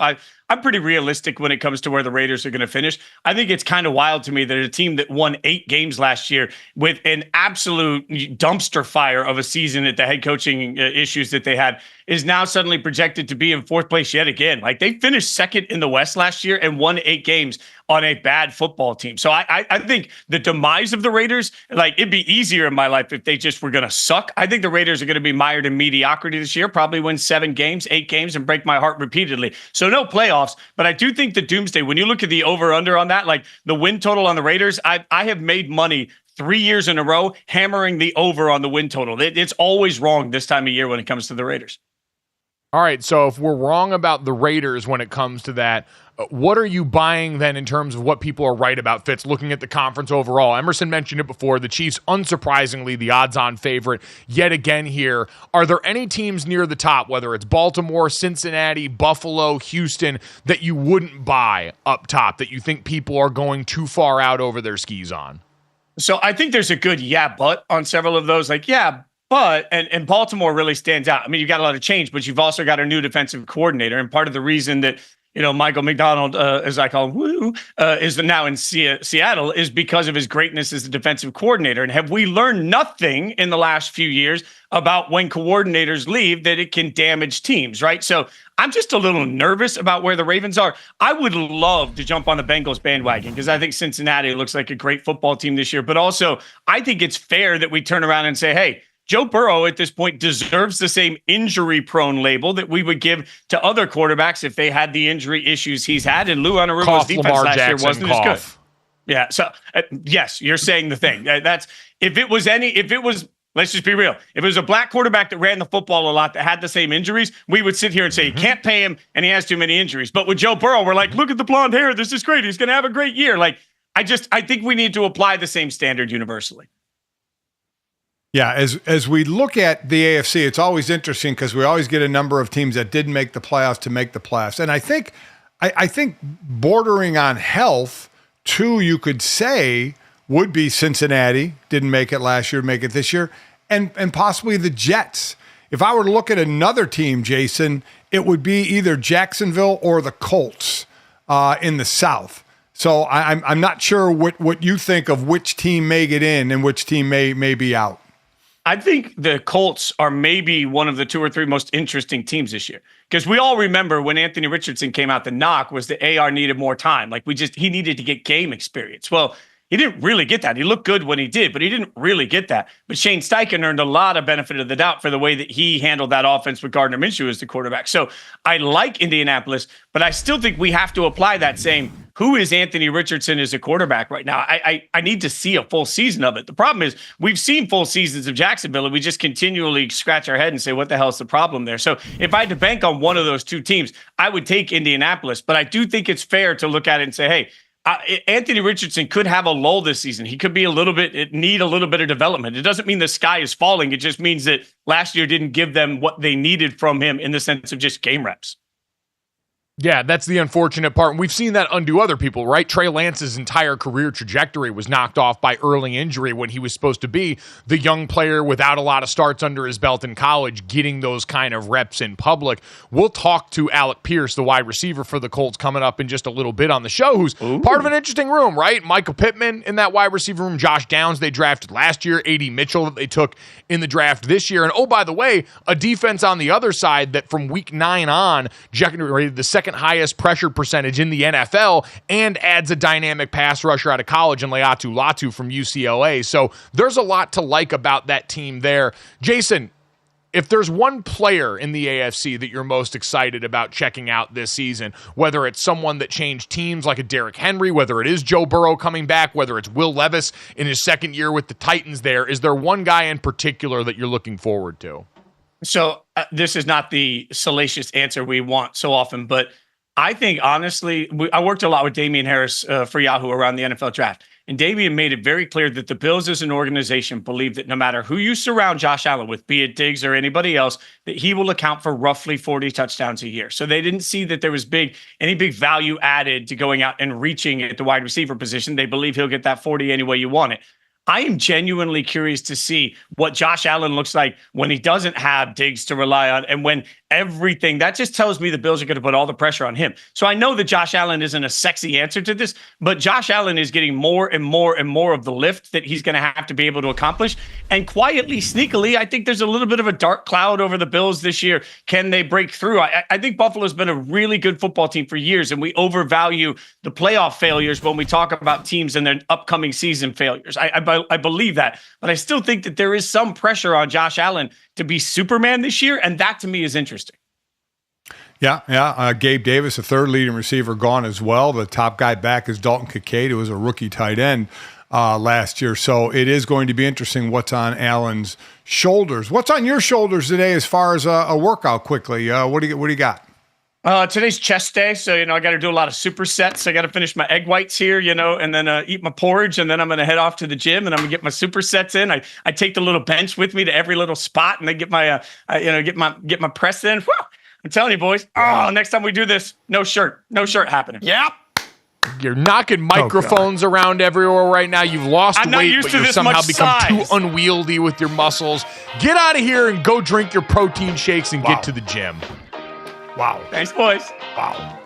I'm pretty realistic when it comes to where the Raiders are going to finish. I think it's kind of wild to me that a team that won 8 games last year with an absolute dumpster fire of a season at the head coaching issues that they had is now suddenly projected to be in 4th place yet again. Like they finished 2nd in the West last year and won 8 games on a bad football team. So I think the demise of the Raiders, like it'd be easier in my life if they just were going to suck. I think the Raiders are going to be mired in mediocrity this year, probably win 7 games, 8 games, and break my heart repeatedly. So no playoffs. But I do think the doomsday, when you look at the over-under on that, like the win total on the Raiders, I have made money 3 years in a row hammering the over on the win total. It's always wrong this time of year when it comes to the Raiders. All right, so if we're wrong about the Raiders when it comes to that, what are you buying then in terms of what people are right about, Fitz, looking at the conference overall? Emerson mentioned it before. The Chiefs, unsurprisingly, the odds-on favorite yet again here. Are there any teams near the top, whether it's Baltimore, Cincinnati, Buffalo, Houston, that you wouldn't buy up top, that you think people are going too far out over their skis on? So I think there's a good but on several of those. Like, but, and Baltimore really stands out. I mean, you got a lot of change, but you've also got a new defensive coordinator. And part of the reason that, Michael McDonald, as I call him, is now in Seattle is because of his greatness as the defensive coordinator. And have we learned nothing in the last few years about when coordinators leave that it can damage teams, right? So I'm just a little nervous about where the Ravens are. I would love to jump on the Bengals bandwagon because I think Cincinnati looks like a great football team this year. But also, I think it's fair that we turn around and say, hey, Joe Burrow at this point deserves the same injury-prone label that we would give to other quarterbacks if they had the injury issues he's had. And Lou Anarumo's defense Lamar last Jackson, year wasn't as good. Yeah. So yes, you're saying the thing. That's if it was, let's just be real. If it was a black quarterback that ran the football a lot that had the same injuries, we would sit here and say, you can't pay him and he has too many injuries. But with Joe Burrow, we're like, look at the blonde hair. This is great. He's going to have a great year. Like, I think we need to apply the same standard universally. Yeah, as we look at the AFC, it's always interesting because we always get a number of teams that didn't make the playoffs to make the playoffs. And I think bordering on health, too, you could say, would be Cincinnati, didn't make it last year, make it this year, and possibly the Jets. If I were to look at another team, Jason, it would be either Jacksonville or the Colts in the South. So I'm not sure what you think of which team may get in and which team may be out. I think the Colts are maybe one of the 2 or 3 most interesting teams this year. Because we all remember when Anthony Richardson came out, the knock was that AR needed more time. Like he needed to get game experience. Well, he didn't really get that. He looked good when he did, but he didn't really get that. But Shane Steichen earned a lot of benefit of the doubt for the way that he handled that offense with Gardner Minshew as the quarterback. So I like Indianapolis, but I still think we have to apply that same, who is Anthony Richardson as a quarterback right now? I need to see a full season of it. The problem is we've seen full seasons of Jacksonville, and we just continually scratch our head and say, what the hell is the problem there? So if I had to bank on one of those 2 teams, I would take Indianapolis. But I do think it's fair to look at it and say, hey, Anthony Richardson could have a lull this season. He could be need a little bit of development. It doesn't mean the sky is falling. It just means that last year didn't give them what they needed from him in the sense of just game reps. Yeah, that's the unfortunate part. And we've seen that undo other people, right? Trey Lance's entire career trajectory was knocked off by early injury when he was supposed to be the young player without a lot of starts under his belt in college, getting those kind of reps in public. We'll talk to Alec Pierce, the wide receiver for the Colts, coming up in just a little bit on the show, who's part of an interesting room, right? Michael Pittman in that wide receiver room, Josh Downs they drafted last year, A.D. Mitchell that they took in the draft this year. And oh, by the way, a defense on the other side that from week 9 on generated the second highest pressure percentage in the NFL and adds a dynamic pass rusher out of college in Leatu Latu from UCLA. So there's a lot to like about that team there. Jason, if there's one player in the AFC that you're most excited about checking out this season, whether it's someone that changed teams like a Derrick Henry, whether it is Joe Burrow coming back, whether it's Will Levis in his second year with the Titans there, is there one guy in particular that you're looking forward to? So this is not the salacious answer we want so often, but I think, honestly, I worked a lot with Damian Harris for Yahoo around the NFL draft. And Damian made it very clear that the Bills as an organization believe that no matter who you surround Josh Allen with, be it Diggs or anybody else, that he will account for roughly 40 touchdowns a year. So they didn't see that there was any big value added to going out and reaching at the wide receiver position. They believe he'll get that 40 any way you want it. I am genuinely curious to see what Josh Allen looks like when he doesn't have Diggs to rely on and when everything, that just tells me the Bills are going to put all the pressure on him. So I know that Josh Allen isn't a sexy answer to this, but Josh Allen is getting more and more and more of the lift that he's going to have to be able to accomplish. And quietly, sneakily, I think there's a little bit of a dark cloud over the Bills this year. Can they break through? I think Buffalo's been a really good football team for years, and we overvalue the playoff failures when we talk about teams and their upcoming season failures. I believe that, but I still think that there is some pressure on Josh Allen to be Superman this year, and that to me is interesting. Yeah. Gabe Davis, a third leading receiver, gone as well. The top guy back is Dalton Kincaid, who was a rookie tight end last year. So it is going to be interesting what's on Allen's shoulders. What's on your shoulders today as far as a workout quickly? What do you got? Today's chest day, so, I got to do a lot of supersets. I got to finish my egg whites here, and then eat my porridge, and then I'm going to head off to the gym, and I'm going to get my supersets in. I take the little bench with me to every little spot, and then get my, get my press in. Whew! I'm telling you, boys. Oh, next time we do this, no shirt happening. Yep. You're knocking microphones around everywhere right now. You've lost weight, but you've somehow become too unwieldy with your muscles. Get out of here and go drink your protein shakes and get to the gym. Wow. Thanks, boys. Wow.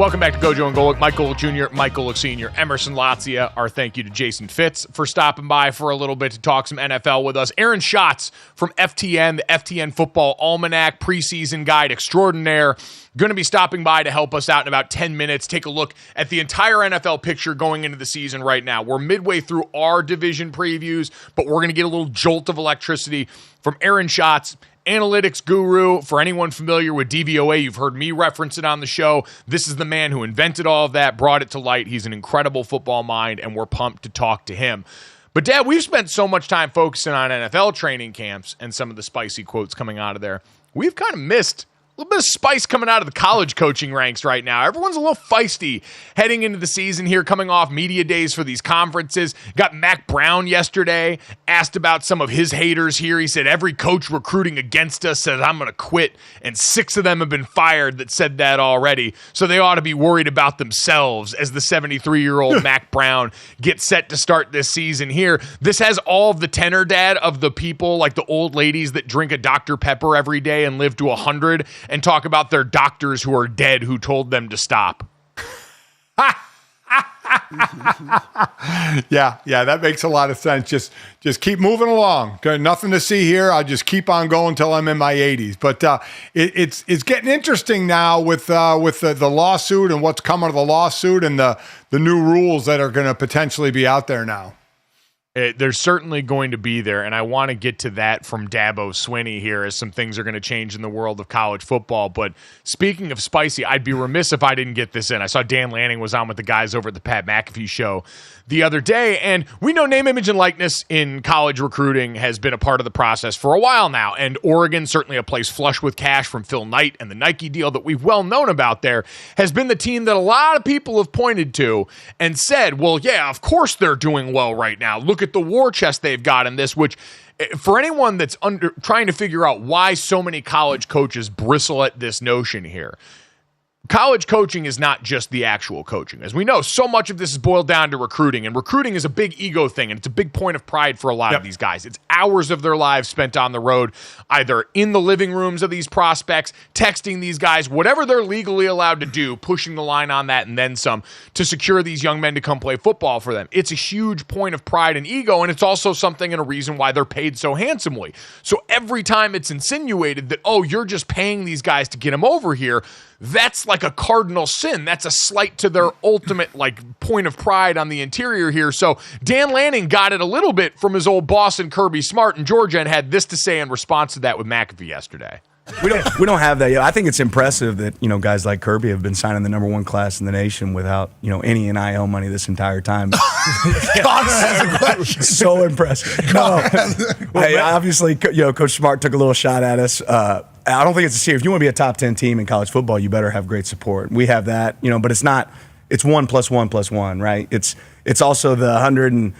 Welcome back to GoJo and Golic. Mike Golic Jr., Mike Golic Sr., Emerson Latzia. Our thank you to Jason Fitz for stopping by for a little bit to talk some NFL with us. Aaron Schatz from FTN, the FTN Football Almanac preseason guide extraordinaire, going to be stopping by to help us out in about 10 minutes. Take a look at the entire NFL picture going into the season right now. We're midway through our division previews, but we're going to get a little jolt of electricity from Aaron Schatz, analytics guru. For anyone familiar with DVOA, you've heard me reference it on the show. This is the man who invented all of that, brought it to light. He's an incredible football mind, and we're pumped to talk to him. But, Dad, we've spent so much time focusing on NFL training camps and some of the spicy quotes coming out of there. We've kind of missed a little bit of spice coming out of the college coaching ranks right now. Everyone's a little feisty heading into the season here, coming off media days for these conferences. Got Mac Brown yesterday, asked about some of his haters here. He said, every coach recruiting against us said, I'm going to quit, and 6 of them have been fired that said that already. So they ought to be worried about themselves as the 73-year-old Mac Brown gets set to start this season here. This has all of the tenor, Dad, of the people, like the old ladies that drink a Dr. Pepper every day and live to 100 and talk about their doctors who are dead who told them to stop. Yeah, that makes a lot of sense. Just keep moving along. Got nothing to see here. I'll just keep on going until I'm in my 80s. But it's getting interesting now with the lawsuit and what's coming of the lawsuit and the new rules that are going to potentially be out there now. There's certainly going to be there, and I want to get to that from Dabo Swinney here as some things are going to change in the world of college football. But speaking of spicy, I'd be remiss if I didn't get this in. I saw Dan Lanning was on with the guys over at the Pat McAfee show the other day, and we know name, image, and likeness in college recruiting has been a part of the process for a while now, and Oregon, certainly a place flush with cash from Phil Knight and the Nike deal that we've well known about there, has been the team that a lot of people have pointed to and said, well, yeah, of course they're doing well right now. Look at the war chest they've got in this, which for anyone that's trying to figure out why so many college coaches bristle at this notion here, college coaching is not just the actual coaching. As we know, so much of this is boiled down to recruiting, and recruiting is a big ego thing, and it's a big point of pride for a lot of these guys. It's hours of their lives spent on the road, either in the living rooms of these prospects, texting these guys, whatever they're legally allowed to do, pushing the line on that and then some to secure these young men to come play football for them. It's a huge point of pride and ego, and it's also something and a reason why they're paid so handsomely. So every time it's insinuated that, oh, you're just paying these guys to get them over here, that's like a cardinal sin. That's a slight to their ultimate point of pride on the interior here. So Dan Lanning got it a little bit from his old boss in Kirby Smart in Georgia and had this to say in response to that with McAfee yesterday. We don't have that yet. I think it's impressive that guys like Kirby have been signing the number 1 class in the nation without any NIL money this entire time. So impressive. No, obviously, Coach Smart took a little shot at us. I don't think it's a serious. If you want to be a top 10 team in college football, you better have great support. We have that, but it's not. It's 1 + 1 + 1, right? It's also the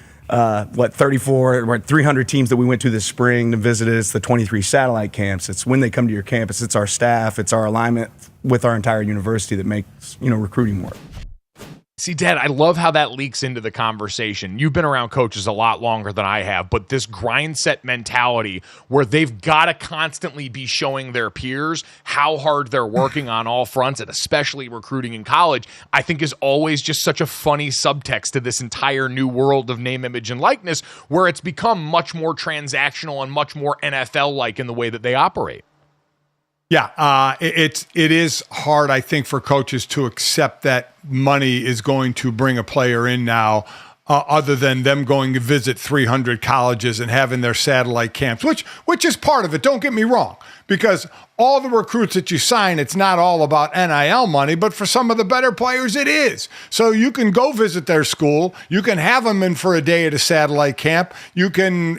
34 or 300 teams that we went to this spring to visit. It's the 23 satellite camps. It's when they come to your campus. It's our staff. It's our alignment with our entire university that makes recruiting work. See, Dad, I love how that leaks into the conversation. You've been around coaches a lot longer than I have, but this grind set mentality where they've got to constantly be showing their peers how hard they're working on all fronts, and especially recruiting in college, I think is always just such a funny subtext to this entire new world of name, image, and likeness, where it's become much more transactional and much more NFL-like in the way that they operate. Yeah, it is hard, I think, for coaches to accept that money is going to bring a player in now, other than them going to visit 300 colleges and having their satellite camps, which is part of it. Don't get me wrong, because all the recruits that you sign, it's not all about NIL money, but for some of the better players, it is. So you can go visit their school. You can have them in for a day at a satellite camp. You can,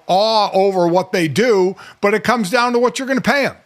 awe over what they do, but it comes down to what you're going to pay them.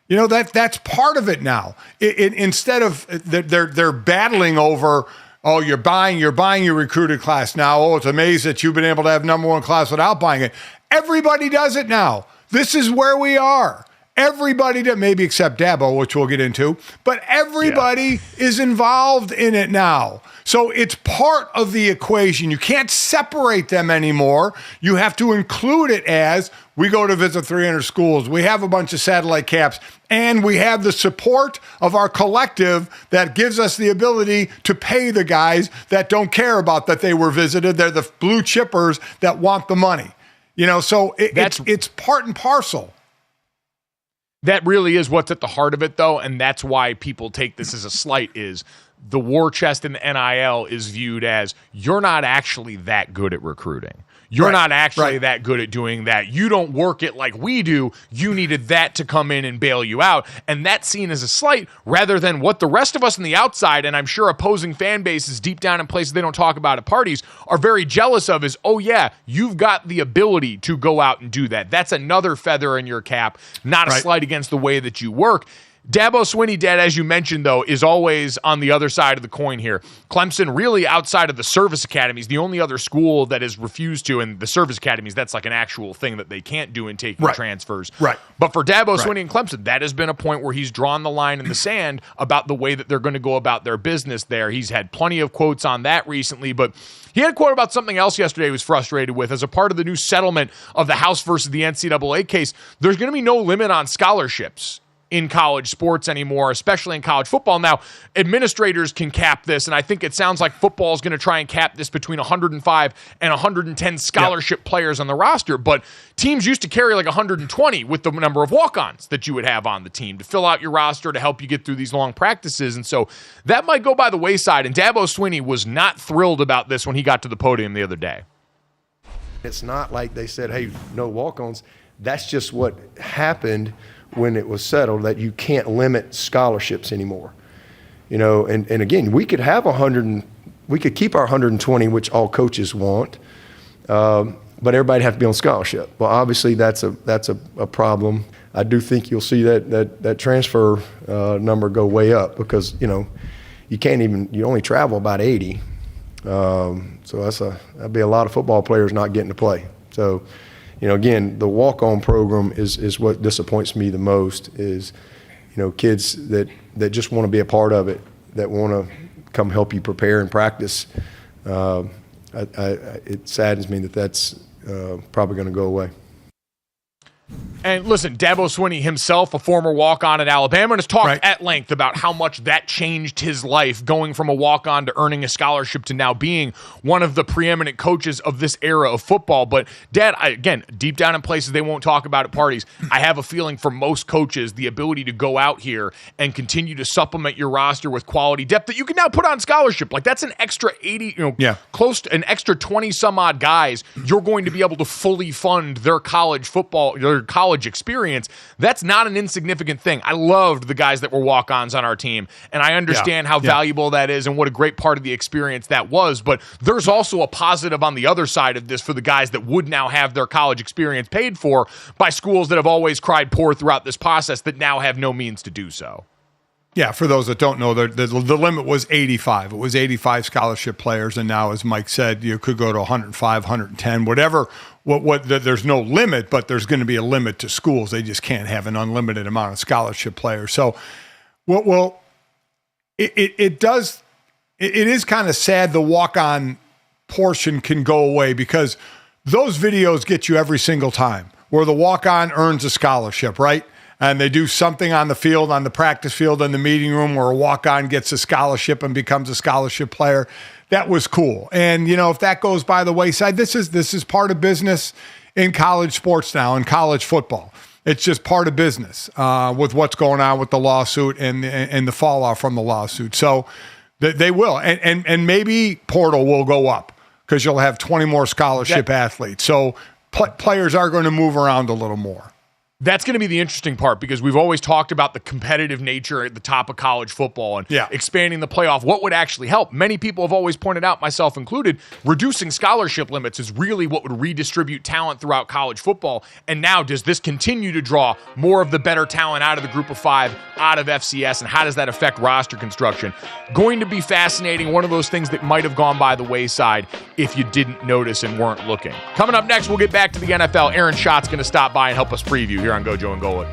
That's part of it now. Instead of they're battling over, oh, you're buying your recruited class now. Oh, it's amazing that you've been able to have number 1 class without buying it. Everybody does it now. This is where we are. Everybody, maybe except Dabo, which we'll get into, but everybody is involved in it now. So it's part of the equation. You can't separate them anymore. You have to include it as We go to visit 300 schools. We have a bunch of satellite caps, and we have the support of our collective that gives us the ability to pay the guys that don't care about that they were visited. They're the blue chippers that want the money. So it's part and parcel. That really is what's at the heart of it, though, and that's why people take this as a slight, is the war chest in the NIL is viewed as you're not actually that good at recruiting. You're not actually that good at doing that. You don't work it like we do. You needed that to come in and bail you out. And that's seen as a slight rather than what the rest of us on the outside, and I'm sure opposing fan bases deep down in places they don't talk about at parties, are very jealous of is, oh yeah, you've got the ability to go out and do that. That's another feather in your cap, not a slight against the way that you work. Dabo Swinney, Dad, as you mentioned, though, is always on the other side of the coin here. Clemson, really outside of the service academies, the only other school that has refused to, and the service academies, that's like an actual thing that they can't do in taking transfers. Right. But for Dabo Swinney and Clemson, that has been a point where he's drawn the line in the sand about the way that they're going to go about their business there. He's had plenty of quotes on that recently, but he had a quote about something else yesterday he was frustrated with. As a part of the new settlement of the House versus the NCAA case, there's going to be no limit on scholarships in college sports anymore, especially in college football. Now, administrators can cap this, and I think it sounds like football is going to try and cap this between 105 and 110 scholarship players on the roster, but teams used to carry like 120 with the number of walk-ons that you would have on the team to fill out your roster to help you get through these long practices, and so that might go by the wayside, and Dabo Swinney was not thrilled about this when he got to the podium the other day. It's not like they said, hey, no walk-ons. That's just what happened when it was settled, that you can't limit scholarships anymore. And again, we could have we could keep our 120, which all coaches want, but everybody have to be on scholarship. Well, obviously that's a problem. I do think you'll see that transfer number go way up because, you only travel about 80. So that'd be a lot of football players not getting to play. So, again, the walk-on program is what disappoints me the most is, kids that just want to be a part of it, that want to come help you prepare and practice. It saddens me that that's probably going to go away. And listen, Dabo Swinney himself, a former walk-on at Alabama, and has talked at length about how much that changed his life, going from a walk-on to earning a scholarship to now being one of the preeminent coaches of this era of football. But, Dad, again, deep down in places they won't talk about at parties, I have a feeling for most coaches, the ability to go out here and continue to supplement your roster with quality depth that you can now put on scholarship. Like, that's an extra 80, close to an extra 20-some-odd guys you're going to be able to fully fund their college football, their college experience. That's not an insignificant thing. I loved the guys that were walk-ons on our team, and I understand how valuable that is and what a great part of the experience that was, but there's also a positive on the other side of this for the guys that would now have their college experience paid for by schools that have always cried poor throughout this process that now have no means to do so. Yeah, for those that don't know, the limit was 85. It was 85 scholarship players, and now, as Mike said, you could go to 105, 110, whatever. There's no limit, but there's going to be a limit to schools. They just can't have an unlimited amount of scholarship players. So, it is kind of sad the walk-on portion can go away because those videos get you every single time where the walk-on earns a scholarship, right? And they do something on the field, on the practice field, in the meeting room where a walk-on gets a scholarship and becomes a scholarship player. That was cool. And, if that goes by the wayside, this is part of business in college sports now, in college football. It's just part of business with what's going on with the lawsuit and the fallout from the lawsuit. So they will. And maybe portal will go up because you'll have 20 more scholarship athletes. So players are going to move around a little more. That's going to be the interesting part because we've always talked about the competitive nature at the top of college football and expanding the playoff. What would actually help? Many people have always pointed out, myself included, reducing scholarship limits is really what would redistribute talent throughout college football. And now, does this continue to draw more of the better talent out of the group of five, out of FCS, and how does that affect roster construction? Going to be fascinating. One of those things that might have gone by the wayside if you didn't notice and weren't looking. Coming up next, we'll get back to the NFL. Aaron Schatz's going to stop by and help us preview here on GoJo and Golic.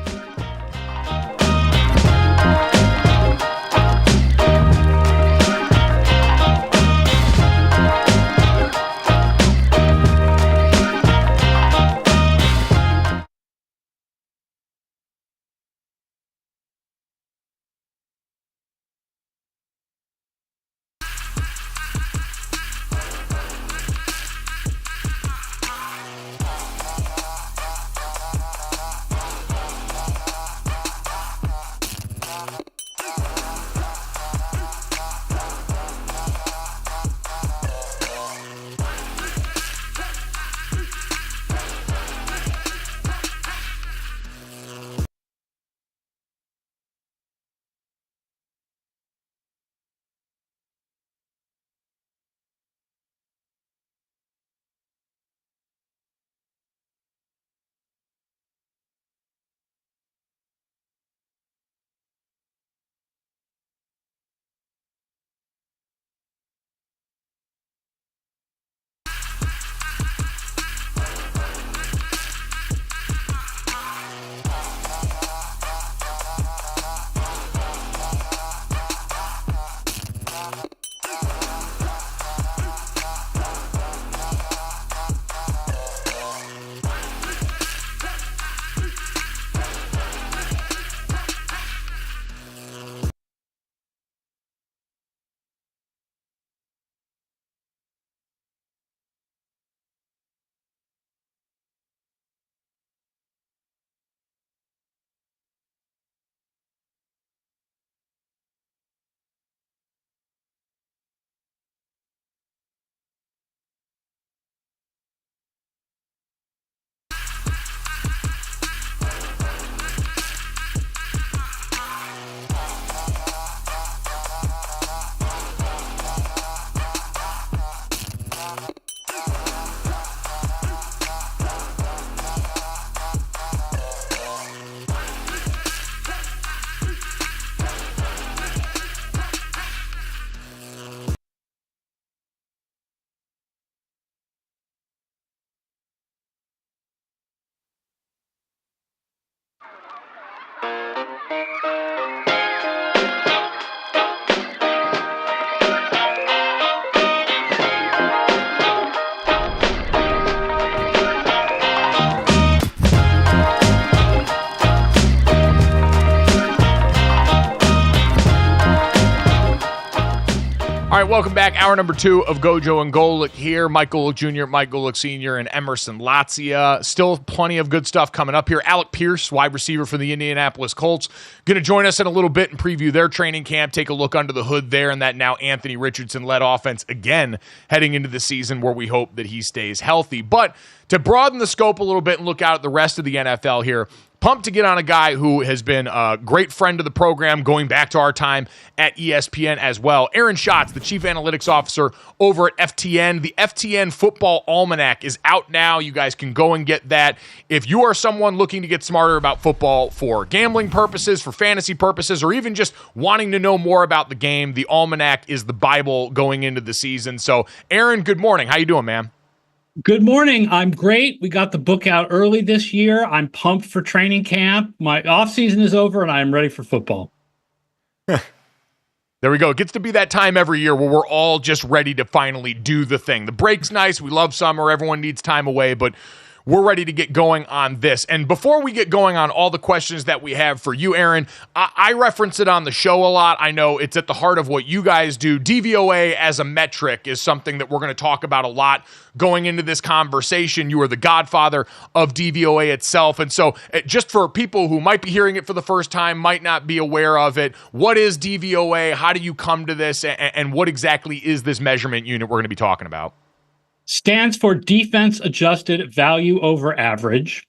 All right, welcome back. Hour number 2 of GoJo and Golic here. Mike Golic Jr., Mike Golic Sr., and Emerson Latzia. Still plenty of good stuff coming up here. Alec Pierce, wide receiver for the Indianapolis Colts, going to join us in a little bit and preview their training camp, take a look under the hood there and that now Anthony Richardson-led offense again heading into the season where we hope that he stays healthy. But to broaden the scope a little bit and look out at the rest of the NFL here, pumped to get on a guy who has been a great friend of the program going back to our time at ESPN as well. Aaron Schatz, the Chief Analytics Officer over at FTN. The FTN Football Almanac is out now. You guys can go and get that. If you are someone looking to get smarter about football for gambling purposes, for fantasy purposes, or even just wanting to know more about the game, the Almanac is the Bible going into the season. So, Aaron, good morning. How you doing, man? Good morning. I'm great. We got the book out early this year. I'm pumped for training camp. My off season is over and I'm ready for football. There we go. It gets to be that time every year where we're all just ready to finally do the thing. The break's nice. We love summer. Everyone needs time away, but we're ready to get going on this. And before we get going on all the questions that we have for you, Aaron, I reference it on the show a lot. I know it's at the heart of what you guys do. DVOA as a metric is something that we're going to talk about a lot going into this conversation. You are the godfather of DVOA itself. And so just for people who might be hearing it for the first time, might not be aware of it, what is DVOA? How do you come to this? And what exactly is this measurement unit we're going to be talking about? Stands for defense adjusted value over average.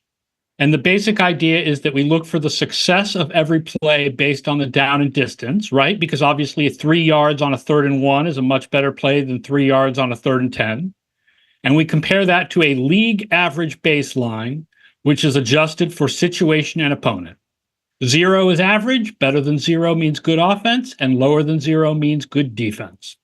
And the basic idea is that we look for the success of every play based on the down and distance, right? Because obviously 3 yards on a 3rd and 1 is a much better play than 3 yards on a 3rd and 10. And we compare that to a league average baseline, which is adjusted for situation and opponent. 0 is average, better than 0 means good offense, and lower than 0 means good defense.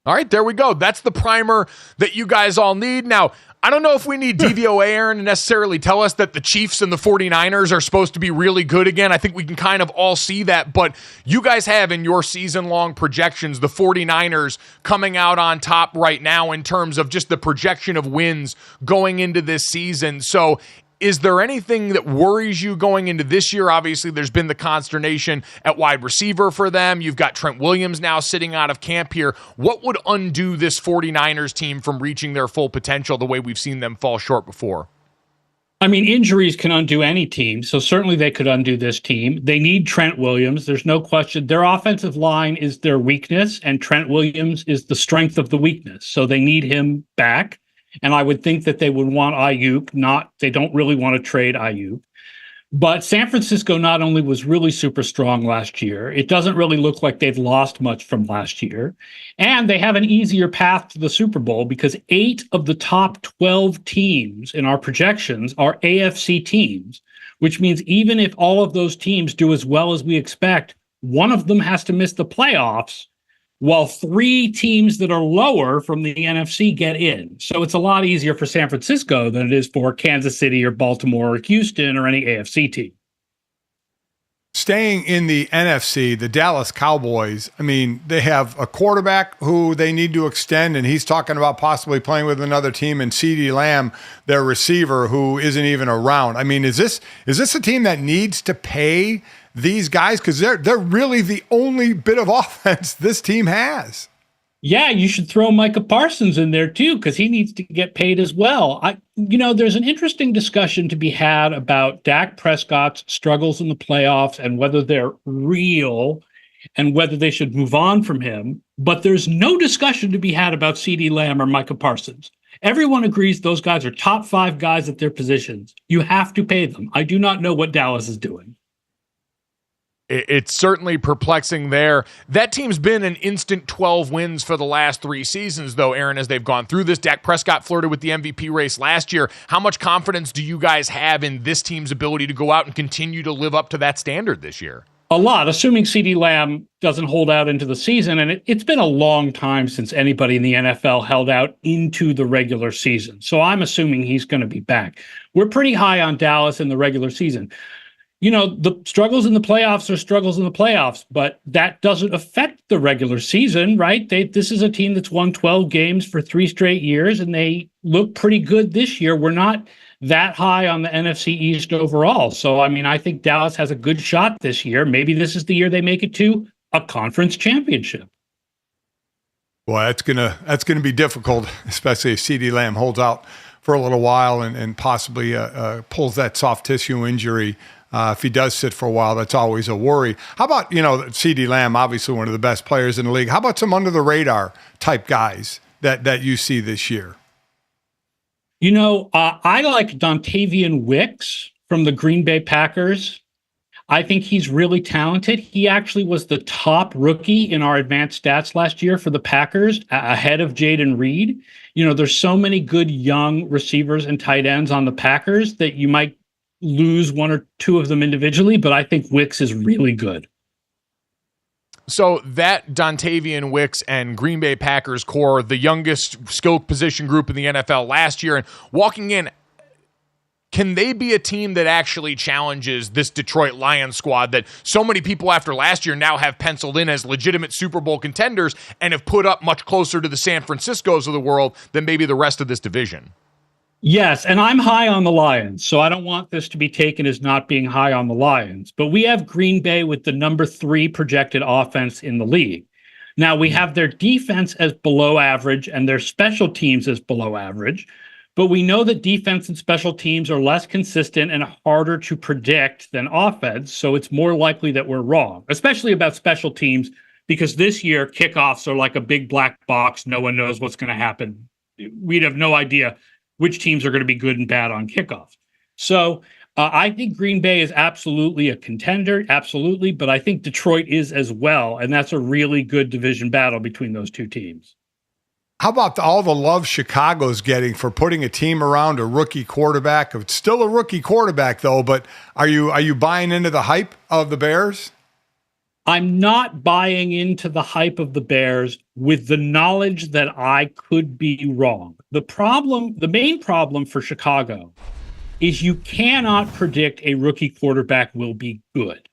All right, there we go. That's the primer that you guys all need. Now, I don't know if we need DVOA, Aaron, to necessarily tell us that the Chiefs and the 49ers are supposed to be really good again. I think we can kind of all see that, but you guys have in your season-long projections the 49ers coming out on top right now in terms of just the projection of wins going into this season. So is there anything that worries you going into this year? Obviously, there's been the consternation at wide receiver for them. You've got Trent Williams now sitting out of camp here. What would undo this 49ers team from reaching their full potential the way we've seen them fall short before? I mean, injuries can undo any team, so certainly they could undo this team. They need Trent Williams. There's no question. Their offensive line is their weakness, and Trent Williams is the strength of the weakness. So they need him back. And I would think that they would want Ayuk. They don't really want to trade Ayuk. But San Francisco not only was really super strong last year, it doesn't really look like they've lost much from last year. And they have an easier path to the Super Bowl because 8 of the top 12 teams in our projections are AFC teams, which means even if all of those teams do as well as we expect, one of them has to miss the playoffs, while 3 teams that are lower from the NFC get in. So it's a lot easier for San Francisco than it is for Kansas City or Baltimore or Houston or any AFC team. Staying in the NFC, the Dallas Cowboys, I mean, they have a quarterback who they need to extend, and he's talking about possibly playing with another team, and CeeDee Lamb, their receiver, who isn't even around. I mean, is this a team that needs to pay these guys? Because they're really the only bit of offense this team has. Yeah, you should throw Micah Parsons in there too, because he needs to get paid as well. There's an interesting discussion to be had about Dak Prescott's struggles in the playoffs and whether they're real and whether they should move on from him. But there's no discussion to be had about CeeDee Lamb or Micah Parsons. Everyone agrees those guys are top 5 guys at their positions. You have to pay them. I do not know what Dallas is doing. It's certainly perplexing there. That team's been an instant 12 wins for the last 3 seasons, though, Aaron, as they've gone through this. Dak Prescott flirted with the MVP race last year. How much confidence do you guys have in this team's ability to go out and continue to live up to that standard this year? A lot, assuming CeeDee Lamb doesn't hold out into the season. And it's been a long time since anybody in the NFL held out into the regular season. So I'm assuming he's going to be back. We're pretty high on Dallas in the regular season. The struggles in the playoffs are struggles in the playoffs, but that doesn't affect the regular season, right? This is a team that's won 12 games for 3 straight years, and they look pretty good this year. We're not that high on the NFC East overall. So, I think Dallas has a good shot this year. Maybe this is the year they make it to a conference championship. Boy, that's gonna be difficult, especially if CeeDee Lamb holds out for a little while and possibly pulls that soft tissue injury. If he does sit for a while, that's always a worry. How about, CeeDee Lamb, obviously one of the best players in the league. How about some under the radar type guys that you see this year? I like Dontavian Wicks from the Green Bay Packers. I think he's really talented. He actually was the top rookie in our advanced stats last year for the Packers, ahead of Jaden Reed. There's so many good young receivers and tight ends on the Packers that you might lose one or two of them individually, but I think Wicks is really good. So that Dontavian Wicks and Green Bay Packers core, the youngest skill position group in the NFL last year, and walking in, can they be a team that actually challenges this Detroit Lions squad that so many people after last year now have penciled in as legitimate Super Bowl contenders and have put up much closer to the San Franciscos of the world than maybe the rest of this division? Yes, and I'm high on the Lions, so I don't want this to be taken as not being high on the Lions. But we have Green Bay with the number 3 projected offense in the league. Now, we have their defense as below average and their special teams as below average. But we know that defense and special teams are less consistent and harder to predict than offense, so it's more likely that we're wrong, especially about special teams, because this year kickoffs are like a big black box. No one knows what's going to happen. We'd have no idea which teams are going to be good and bad on kickoffs. So I think Green Bay is absolutely a contender, absolutely, but I think Detroit is as well, and that's a really good division battle between those two teams. How about all the love Chicago's getting for putting a team around a rookie quarterback? It's still a rookie quarterback, though, but are you buying into the hype of the Bears? I'm not buying into the hype of the Bears with the knowledge that I could be wrong. The main problem for Chicago is you cannot predict a rookie quarterback will be good,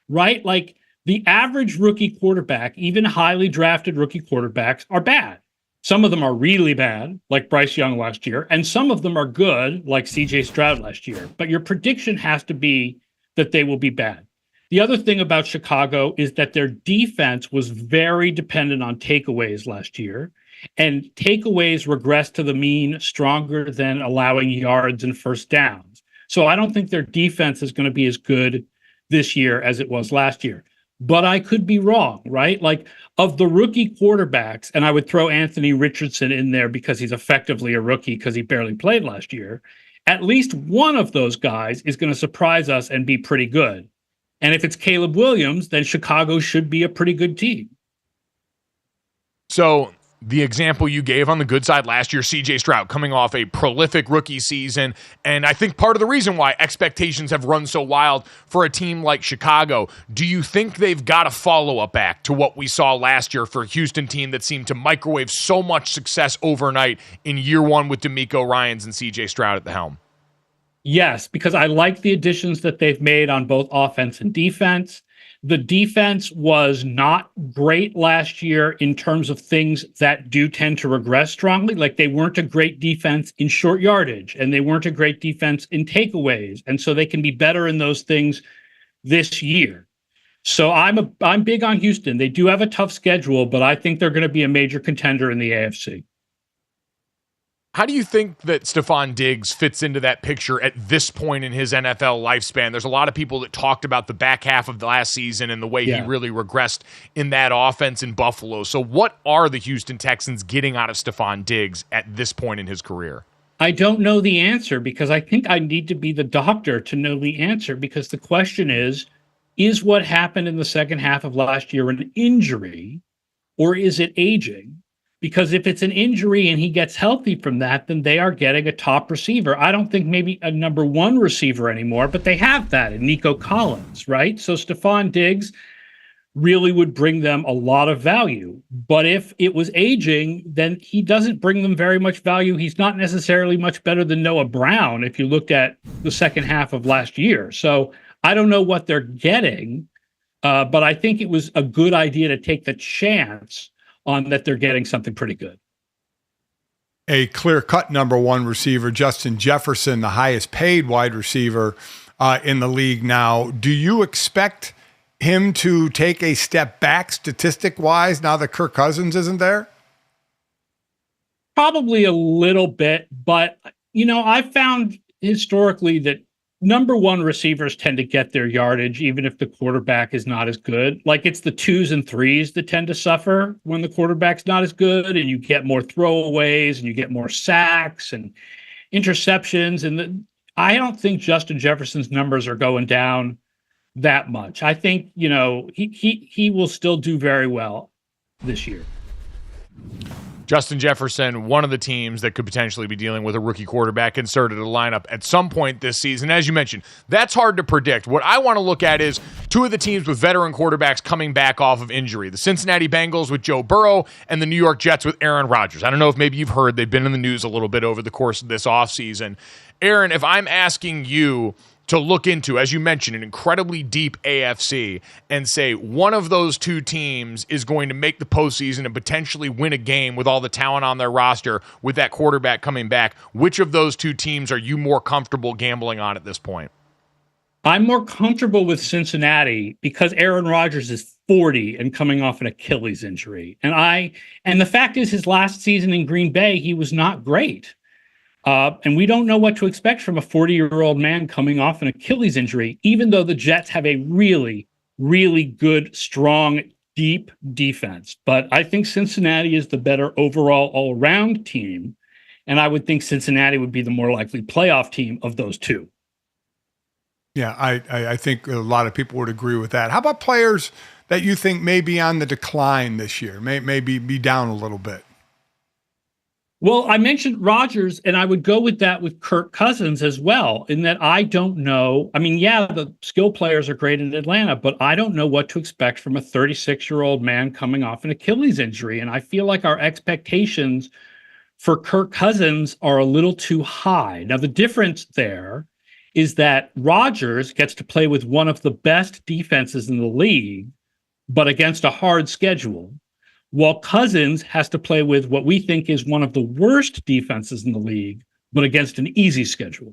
right? Like the average rookie quarterback, even highly drafted rookie quarterbacks, are bad. Some of them are really bad, like Bryce Young last year, and some of them are good, like CJ Stroud last year. But your prediction has to be that they will be bad. The other thing about Chicago is that their defense was very dependent on takeaways last year, and takeaways regressed to the mean stronger than allowing yards and first downs. So I don't think their defense is going to be as good this year as it was last year. But I could be wrong, right? Like of the rookie quarterbacks, and I would throw Anthony Richardson in there because he's effectively a rookie because he barely played last year. At least one of those guys is going to surprise us and be pretty good. And if it's Caleb Williams, then Chicago should be a pretty good team. So the example you gave on the good side last year, CJ Stroud coming off a prolific rookie season. And I think part of the reason why expectations have run so wild for a team like Chicago, do you think they've got to follow up back to what we saw last year for a Houston team that seemed to microwave so much success overnight in year one with DeMeco Ryans and CJ Stroud at the helm? Yes, because I like the additions that they've made on both offense and defense. The defense was not great last year in terms of things that do tend to regress strongly. Like they weren't a great defense in short yardage, and they weren't a great defense in takeaways. And so they can be better in those things this year. So I'm big on Houston. They do have a tough schedule, but I think they're going to be a major contender in the AFC. How do you think that Stephon Diggs fits into that picture at this point in his NFL lifespan? There's a lot of people that talked about the back half of the last season and the way he really regressed in that offense in Buffalo. So what are the Houston Texans getting out of Stephon Diggs at this point in his career? I don't know the answer because I think I need to be the doctor to know the answer, because the question is what happened in the second half of last year an injury, or is it aging? Because if it's an injury and he gets healthy from that, then they are getting a top receiver. I don't think maybe a number one receiver anymore, but they have that in Nico Collins, right? So Stephon Diggs really would bring them a lot of value. But if it was aging, then he doesn't bring them very much value. He's not necessarily much better than Noah Brown if you looked at the second half of last year. So I don't know what they're getting, but I think it was a good idea to take the chance on that they're getting something pretty good. A clear-cut number one receiver, Justin Jefferson, the highest paid wide receiver in the league now. Do you expect him to take a step back statistic-wise now that Kirk Cousins isn't there? Probably a little bit, but I found historically that number one receivers tend to get their yardage even if the quarterback is not as good. Like it's the 2s and 3s that tend to suffer when the quarterback's not as good, and you get more throwaways and you get more sacks and interceptions. And I don't think Justin Jefferson's numbers are going down that much. I think, he will still do very well this year. Justin Jefferson, one of the teams that could potentially be dealing with a rookie quarterback inserted in the lineup at some point this season. As you mentioned, that's hard to predict. What I want to look at is two of the teams with veteran quarterbacks coming back off of injury. The Cincinnati Bengals with Joe Burrow and the New York Jets with Aaron Rodgers. I don't know if maybe you've heard they've been in the news a little bit over the course of this offseason. Aaron, if I'm asking you to look into, as you mentioned, an incredibly deep AFC and say one of those two teams is going to make the postseason and potentially win a game with all the talent on their roster with that quarterback coming back, which of those two teams are you more comfortable gambling on at this point? I'm more comfortable with Cincinnati because Aaron Rodgers is 40 and coming off an Achilles injury. And the fact is his last season in Green Bay, he was not great. And we don't know what to expect from a 40-year-old man coming off an Achilles injury, even though the Jets have a really, really good, strong, deep defense. But I think Cincinnati is the better overall all-around team, and I would think Cincinnati would be the more likely playoff team of those two. Yeah, I think a lot of people would agree with that. How about players that you think may be on the decline this year, may be down a little bit? Well, I mentioned Rodgers, and I would go with that with Kirk Cousins as well, in that I don't know. I mean, yeah, the skill players are great in Atlanta, but I don't know what to expect from a 36-year-old man coming off an Achilles injury. And I feel like our expectations for Kirk Cousins are a little too high. Now, the difference there is that Rodgers gets to play with one of the best defenses in the league, but against a hard schedule, while Cousins has to play with what we think is one of the worst defenses in the league, but against an easy schedule.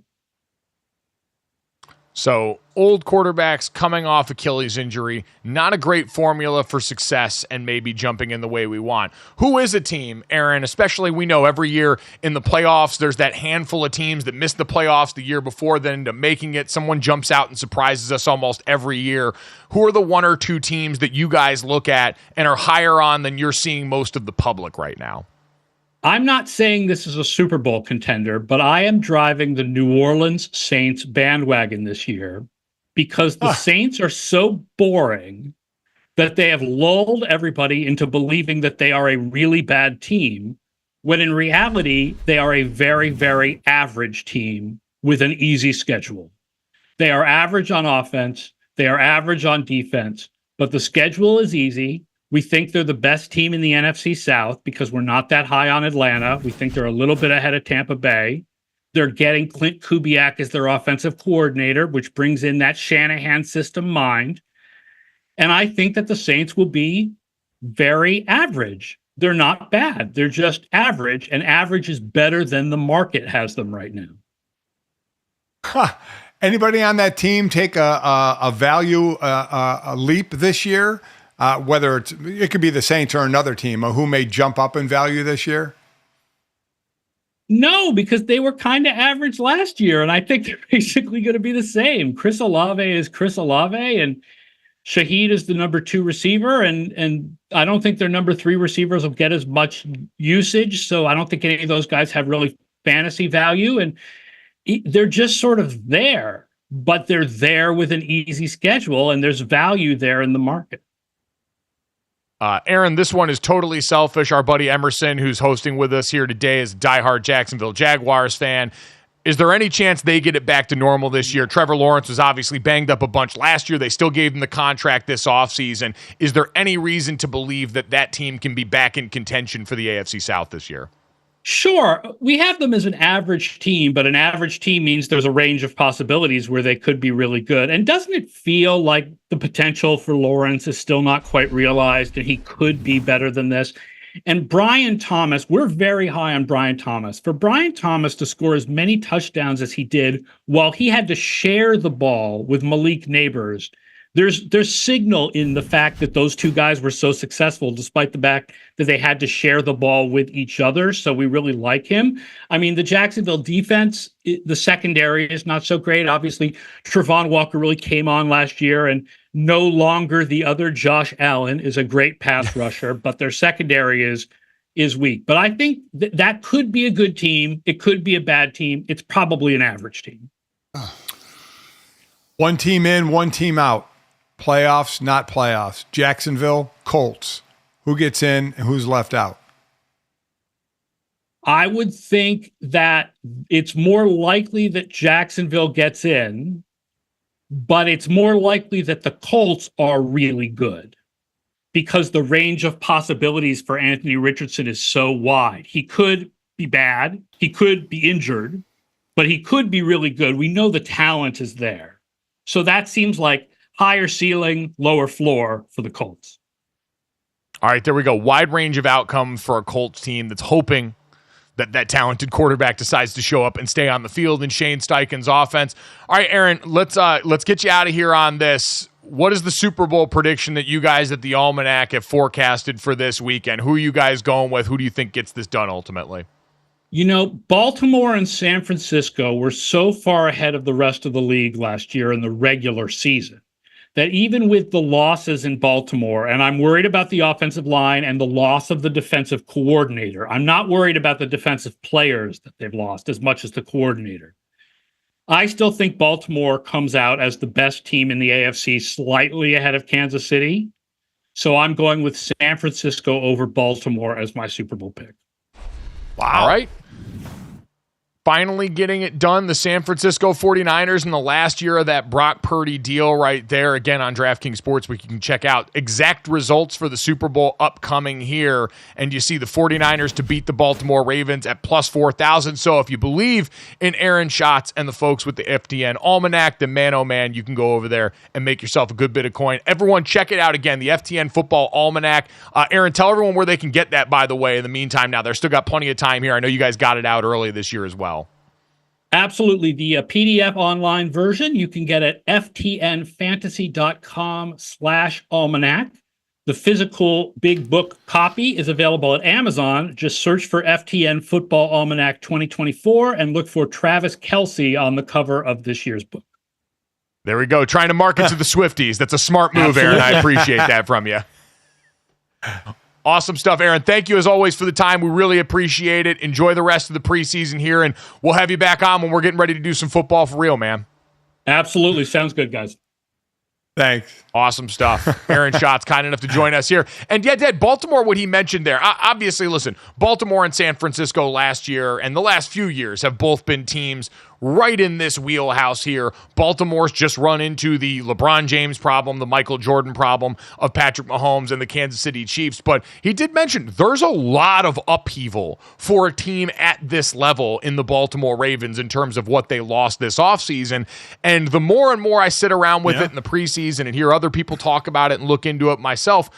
So old quarterbacks coming off Achilles injury, not a great formula for success and maybe jumping in the way we want. Who is a team, Aaron, especially we know every year in the playoffs, there's that handful of teams that missed the playoffs the year before then to making it. Someone jumps out and surprises us almost every year. Who are the one or two teams that you guys look at and are higher on than you're seeing most of the public right now? I'm not saying this is a Super Bowl contender, but I am driving the New Orleans Saints bandwagon this year because the Saints are so boring that they have lulled everybody into believing that they are a really bad team, when in reality, they are a very, very average team with an easy schedule. They are average on offense. They are average on defense, but the schedule is easy. We think they're the best team in the NFC South because we're not that high on Atlanta. We think they're a little bit ahead of Tampa Bay. They're getting Clint Kubiak as their offensive coordinator, which brings in that Shanahan system mind. And I think that the Saints will be very average. They're not bad. They're just average, and average is better than the market has them right now. Anybody on that team take a value a leap this year? Whether it could be the Saints or another team who may jump up in value this year? No, because they were kind of average last year, and I think they're basically going to be the same. Chris Olave is Chris Olave, and Shaheed is the number 2 receiver, and I don't think their number 3 receivers will get as much usage, so I don't think any of those guys have really fantasy value, and they're just sort of there, but they're there with an easy schedule, and there's value there in the market. Aaron, this one is totally selfish. Our buddy Emerson, who's hosting with us here today, is a diehard Jacksonville Jaguars fan. Is there any chance they get it back to normal this year? Trevor Lawrence was obviously banged up a bunch last year. They still gave him the contract this offseason. Is there any reason to believe that that team can be back in contention for the AFC South this year? Sure. We have them as an average team, but an average team means there's a range of possibilities where they could be really good. And doesn't it feel like the potential for Lawrence is still not quite realized and he could be better than this? And Brian Thomas, we're very high on Brian Thomas. For Brian Thomas to score as many touchdowns as he did while he had to share the ball with Malik Neighbors there's signal in the fact that those two guys were so successful, despite the fact that they had to share the ball with each other. So we really like him. I mean, the Jacksonville defense, the secondary is not so great. Obviously, Trevon Walker really came on last year, and no longer the other Josh Allen is a great pass rusher, but their secondary is weak. But I think that could be a good team. It could be a bad team. It's probably an average team. One team in, one team out. Playoffs, not playoffs. Jacksonville, Colts. Who gets in and who's left out? I would think that it's more likely that Jacksonville gets in, but it's more likely that the Colts are really good because the range of possibilities for Anthony Richardson is so wide. He could be bad. He could be injured, but he could be really good. We know the talent is there. So that seems like higher ceiling, lower floor for the Colts. All right, there we go. Wide range of outcomes for a Colts team that's hoping that talented quarterback decides to show up and stay on the field in Shane Steichen's offense. All right, Aaron, let's get you out of here on this. What is the Super Bowl prediction that you guys at the Almanac have forecasted for this weekend? Who are you guys going with? Who do you think gets this done ultimately? You know, Baltimore and San Francisco were so far ahead of the rest of the league last year in the regular season that even with the losses in Baltimore, and I'm worried about the offensive line and the loss of the defensive coordinator. I'm not worried about the defensive players that they've lost as much as the coordinator. I still think Baltimore comes out as the best team in the AFC, slightly ahead of Kansas City. So I'm going with San Francisco over Baltimore as my Super Bowl pick. Wow. All right. Finally getting it done, the San Francisco 49ers in the last year of that Brock Purdy deal right there. Again, on DraftKings Sportsbook, you can check out exact results for the Super Bowl upcoming here. And you see the 49ers to beat the Baltimore Ravens at plus 4,000. So if you believe in Aaron Schatz and the folks with the FTN Almanac, then man, oh man, you can go over there and make yourself a good bit of coin. Everyone, check it out again, the FTN Football Almanac. Aaron, tell everyone where they can get that, by the way, in the meantime. Now, they've still got plenty of time here. I know you guys got it out early this year as well. Absolutely. The PDF online version you can get at ftnfantasy.com/almanac. The physical big book copy is available at Amazon. Just search for FTN Football Almanac 2024 and look for Travis Kelce on the cover of this year's book. There we go. Trying to market to the Swifties. That's a smart move, Aaron. I appreciate that from you. Awesome stuff, Aaron. Thank you, as always, for the time. We really appreciate it. Enjoy the rest of the preseason here, and we'll have you back on when we're getting ready to do some football for real, man. Absolutely. Sounds good, guys. Thanks. Awesome stuff. Aaron Schatz, kind enough to join us here. And yeah, Dad, Baltimore, what he mentioned there, obviously, listen, Baltimore and San Francisco last year and the last few years have both been teams right in this wheelhouse here. Baltimore's just run into the LeBron James problem, the Michael Jordan problem of Patrick Mahomes and the Kansas City Chiefs. But he did mention there's a lot of upheaval for a team at this level in the Baltimore Ravens in terms of what they lost this offseason. And the more and more I sit around with it in the preseason and hear other people talk about it and look into it myself,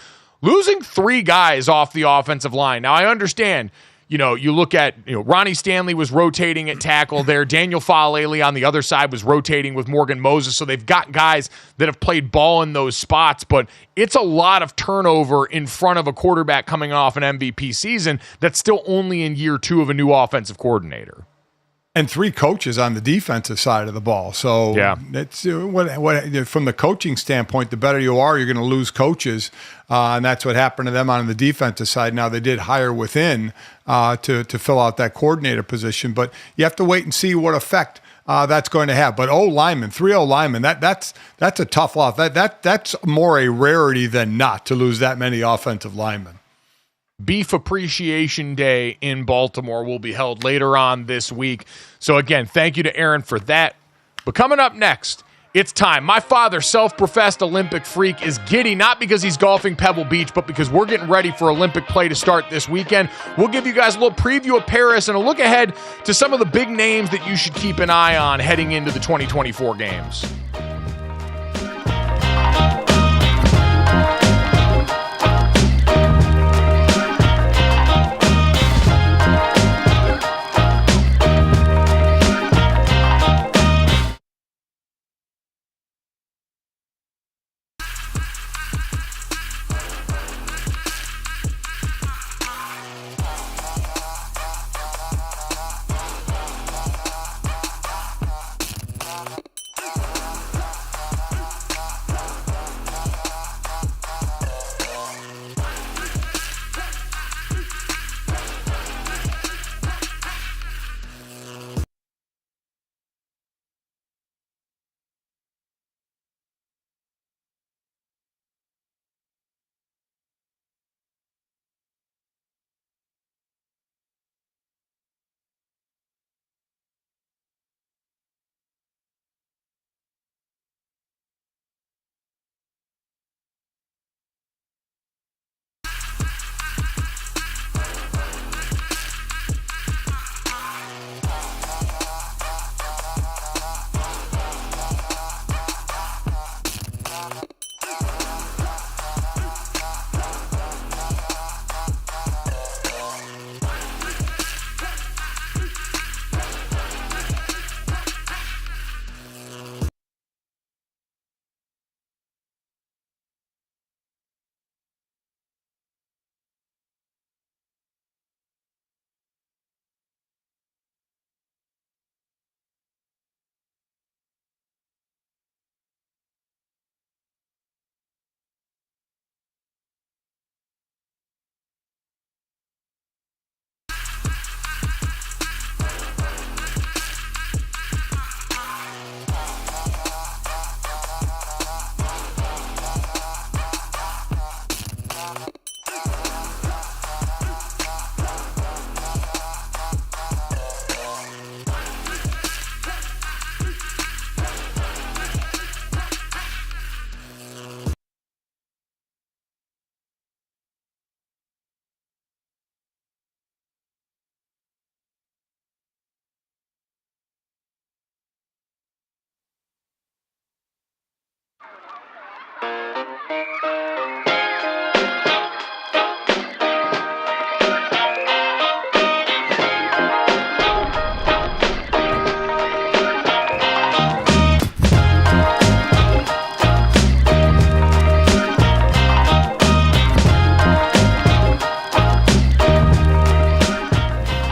losing 3 guys off the offensive line. Now, I understand, you know, you look at, Ronnie Stanley was rotating at tackle there. Daniel Faalele on the other side was rotating with Morgan Moses. So they've got guys that have played ball in those spots, but it's a lot of turnover in front of a quarterback coming off an MVP season that's still only in year 2 of a new offensive coordinator. And 3 coaches on the defensive side of the ball. So it's what from the coaching standpoint, the better you are, you're going to lose coaches. And that's what happened to them on the defensive side. Now, they did hire within to fill out that coordinator position. But you have to wait and see what effect that's going to have. But 3 linemen, that's a tough loss. That's more a rarity than not to lose that many offensive linemen. Beef Appreciation Day in Baltimore will be held later on this week. So again, thank you to Aaron for that. But coming up next, it's time. My father, self-professed Olympic freak, is giddy, not because he's golfing Pebble Beach, but because we're getting ready for Olympic play to start this weekend. We'll give you guys a little preview of Paris and a look ahead to some of the big names that you should keep an eye on heading into the 2024 games.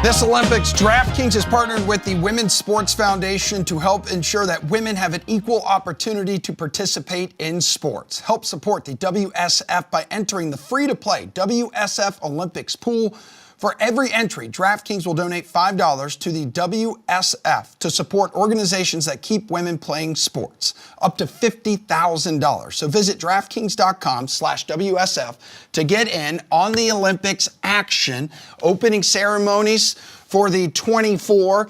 This Olympics, DraftKings has partnered with the Women's Sports Foundation to help ensure that women have an equal opportunity to participate in sports. Help support the WSF by entering the free-to-play WSF Olympics pool. For every entry, DraftKings will donate $5 to the WSF to support organizations that keep women playing sports, up to $50,000. So visit DraftKings.com/WSF to get in on the Olympics action. Opening ceremonies for the 24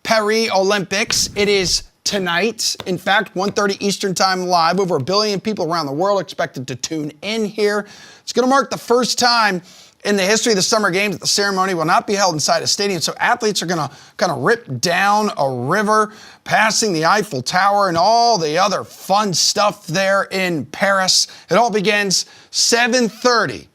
Paris Olympics. It is tonight. In fact, 1:30 Eastern Time live. Over 1 billion people around the world expected to tune in here. It's going to mark the first time in the history of the Summer Games that the ceremony will not be held inside a stadium. So athletes are going to kind of rip down a river, passing the Eiffel Tower and all the other fun stuff there in Paris. It all begins 7:30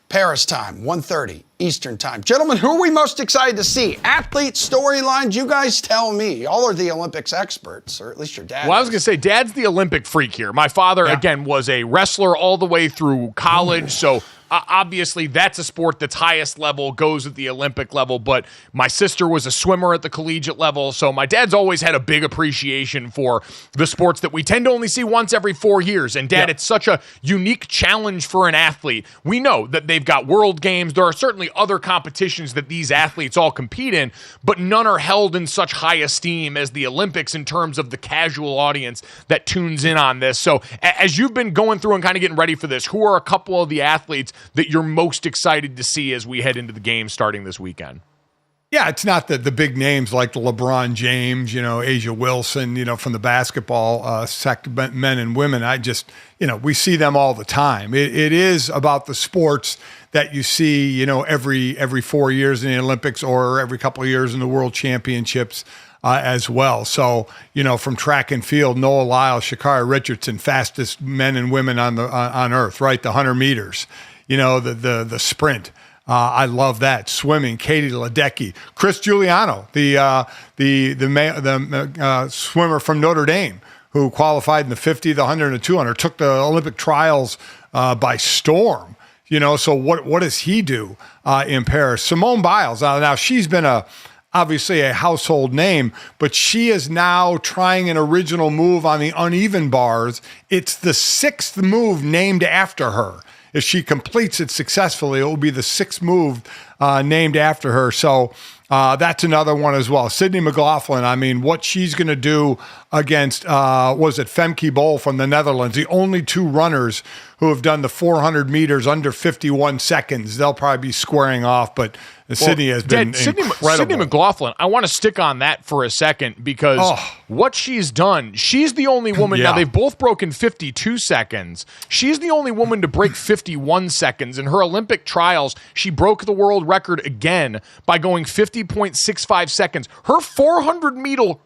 Paris time, 1:30 Eastern Time. Gentlemen, who are we most excited to see? Athletes, storylines, you guys tell me. Y'all are the Olympics experts, or at least your dad. Well, I was going to say, Dad's the Olympic freak here. My father, again, was a wrestler all the way through college, so obviously that's a sport that's highest level, goes at the Olympic level, but my sister was a swimmer at the collegiate level, so my dad's always had a big appreciation for the sports that we tend to only see once every 4 years. And Dad, it's such a unique challenge for an athlete. We know that they've got World Games. There are certainly other competitions that these athletes all compete in, but none are held in such high esteem as the Olympics in terms of the casual audience that tunes in on this. So as you've been going through and kind of getting ready for this, who are a couple of the athletes that you're most excited to see as we head into the game starting this weekend? Yeah, it's not the big names like the LeBron James, Asia Wilson, from the basketball men and women. I just, we see them all the time. It is about the sports that you see, every 4 years in the Olympics or every couple of years in the World Championships as well. So, from track and field, Noah Lyles, Sha'Carri Richardson, fastest men and women on earth, right? The 100 meters. The sprint. I love that. Swimming, Katie Ledecky, Chris Giuliano, the swimmer from Notre Dame who qualified in the 50, the 100, and the 200, took the Olympic trials by storm. So what does he do in Paris? Simone Biles. Now she's been obviously a household name, but she is now trying an original move on the uneven bars. It's the 6th move named after her. If she completes it successfully, it will be the 6th move named after her. So that's another one as well. Sydney McLaughlin, what she's going to do against, Femke Bol from the Netherlands, the only 2 runners who have done the 400 meters under 51 seconds. They'll probably be squaring off, but Sydney has been incredible. Sydney McLaughlin, I want to stick on that for a second because what she's done, she's the only woman. Now, they've both broken 52 seconds. She's the only woman to break 51 seconds. In her Olympic trials, she broke the world record again by going 50.65 seconds. Her 400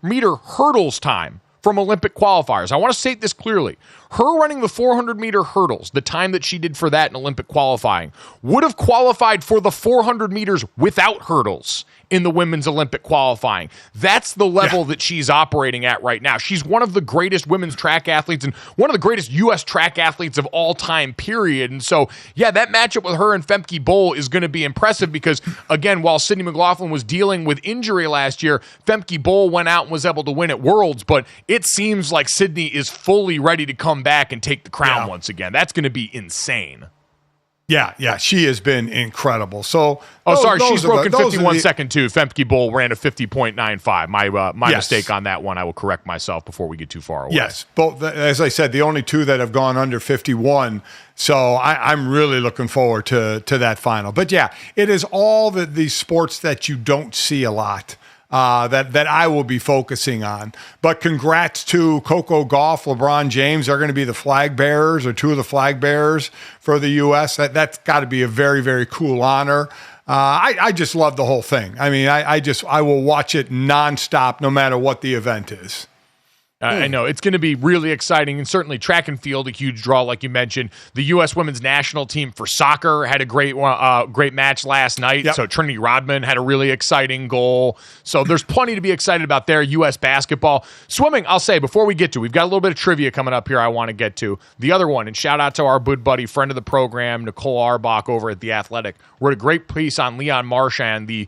meter hurdles time from Olympic qualifiers. I want to state this clearly. Her running the 400-meter hurdles, the time that she did for that in Olympic qualifying, would have qualified for the 400 meters without hurdles in the women's Olympic qualifying. That's the level that she's operating at right now. She's one of the greatest women's track athletes and one of the greatest U.S. track athletes of all time, period. And so, that matchup with her and Femke Bol is going to be impressive because, again, while Sydney McLaughlin was dealing with injury last year, Femke Bol went out and was able to win at Worlds, but it seems like Sydney is fully ready to come back and take the crown once again. That's going to be insane. Yeah, she has been incredible. So, she's broken 51 second too. Femke Bol ran a 50.95. My mistake on that one. I will correct myself before we get too far away. Yes, both. As I said, the only two that have gone under 51. So I'm really looking forward to that final. But yeah, it is all these sports that you don't see a lot. That I will be focusing on. But congrats to Coco Gauff, LeBron James. They're going to be the flag bearers or two of the flag bearers for the U.S. That's got to be a very, very cool honor. I just love the whole thing. I mean, I will watch it nonstop no matter what the event is. I know it's going to be really exciting, and certainly track and field, a huge draw, like you mentioned. The U.S. women's national team for soccer had a great match last night. Yep. So Trinity Rodman had a really exciting goal. So there's plenty to be excited about there. U.S. basketball. Swimming, I'll say, before we get to, we've got a little bit of trivia coming up here I want to get to. The other one, and shout out to our good buddy, friend of the program, Nicole Arbach over at The Athletic, wrote a great piece on Leon Marchand, the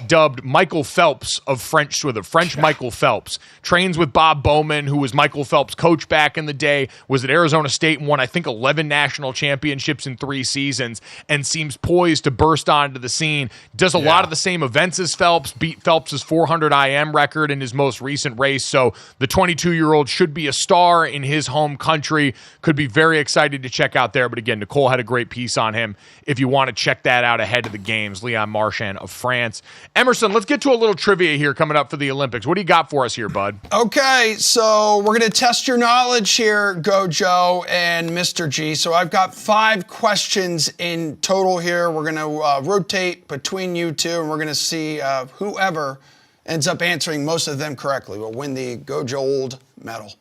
dubbed Michael Phelps of French swim, the French Michael Phelps. Trains with Bob Bowman, who was Michael Phelps' coach back in the day, was at Arizona State and won, I think, 11 national championships in 3 seasons, and seems poised to burst onto the scene. Does a lot of the same events as Phelps, beat Phelps' 400 IM record in his most recent race. So the 22-year-old should be a star in his home country. Could be very excited to check out there. But again, Nicole had a great piece on him. If you want to check that out ahead of the games, Leon Marchand of France. Emerson, let's get to a little trivia here coming up for the Olympics. What do you got for us here, bud? Okay, so we're going to test your knowledge here, GoJo and Mr. G. So I've got 5 questions in total here. We're going to rotate between you two, and we're going to see whoever ends up answering most of them correctly will win the GoJo medal.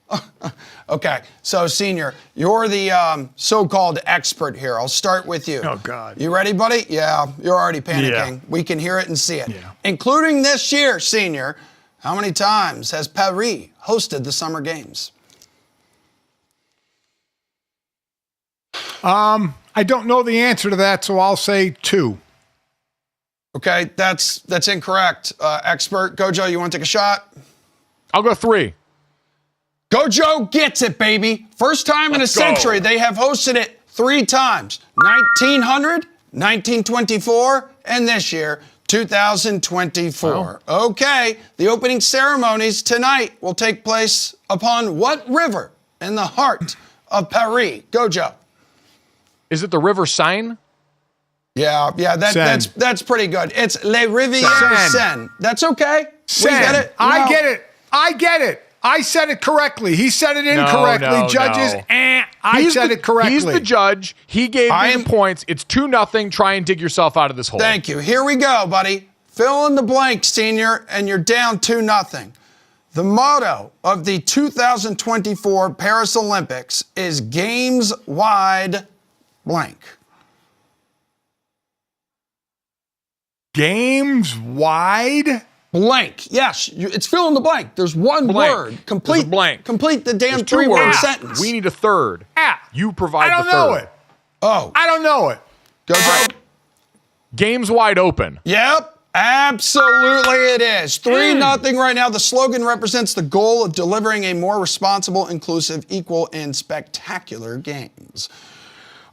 Okay, so Senior, you're the so-called expert here. I'll start with you. Oh, God. You ready, buddy? Yeah, you're already panicking. Yeah. We can hear it and see it. Yeah. Including this year, Senior, how many times has Paris hosted the Summer Games? I don't know the answer to that, so I'll say 2. Okay, that's incorrect. Expert, GoJo, you want to take a shot? I'll go 3. GoJo gets it, baby. First time in a century, they have hosted it 3 times. 1900, 1924, and this year, 2024. Wow. Okay, the opening ceremonies tonight will take place upon what river in the heart of Paris? GoJo. Is it the River Seine? Yeah, that's pretty good. It's Les Rivières Seine. That's okay. Seine. We get it. I get it. I said it correctly. He said it incorrectly. Judges, I said it correctly. He's the judge. He gave me the points. It's 2-0. Try and dig yourself out of this hole. Thank you. Here we go, buddy. Fill in the blank, Senior, and you're down 2-0. The motto of the 2024 Paris Olympics is Games Wide Blank. Games Wide Blank. Yes, it's fill in the blank. There's one word. Complete blank. Complete the damn 2 3-word words. sentence. We need a third. You provide the third. I don't know it. Oh. I don't know it. GoJo. Games wide open. Yep. Absolutely it is. 3-0 right now. The slogan represents the goal of delivering a more responsible, inclusive, equal, and spectacular games.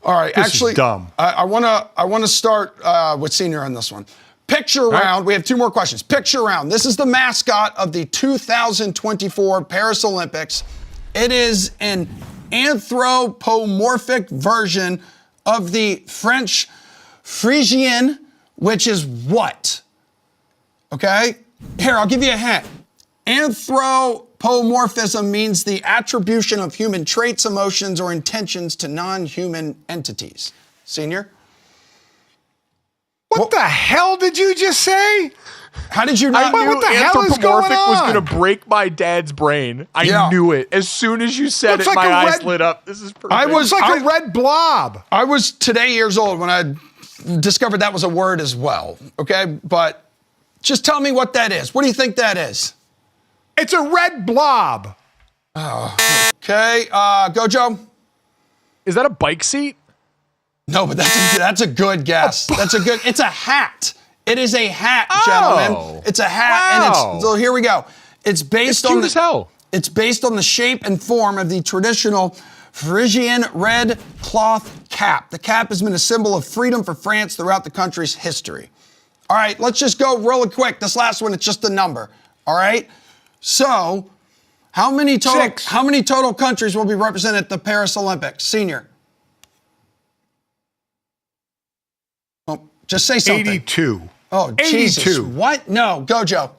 All right. This is dumb. I want to start with Senior on this one. Picture round. We have 2 more questions. Picture round. This is the mascot of the 2024 Paris Olympics. It is an anthropomorphic version of the French Frisian, which is what? Okay? Here, I'll give you a hint. Anthropomorphism means the attribution of human traits, emotions, or intentions to non-human entities. Senior? What the hell did you just say? How did you not? What the hell is going on? was going to break my dad's brain. I knew it. As soon as you said Looks it, like my a eyes red- lit up. This is perfect. It's like a red blob. I was today years old when I discovered that was a word as well. Okay, but just tell me what that is. What do you think that is? It's a red blob. Oh, okay. GoJo? Is that a bike seat? No, but that's a good guess. It's a hat. It is a hat, gentlemen. It's a hat, and so here we go. It's based on cute as hell. It's based on the shape and form of the traditional Phrygian red cloth cap. The cap has been a symbol of freedom for France throughout the country's history. All right, let's just go really quick. This last one, it's just a number. All right. So, how many total countries will be represented at the Paris Olympics? Senior. Oh, just say something. 82. Oh, 82. Jesus. What? No, GoJo.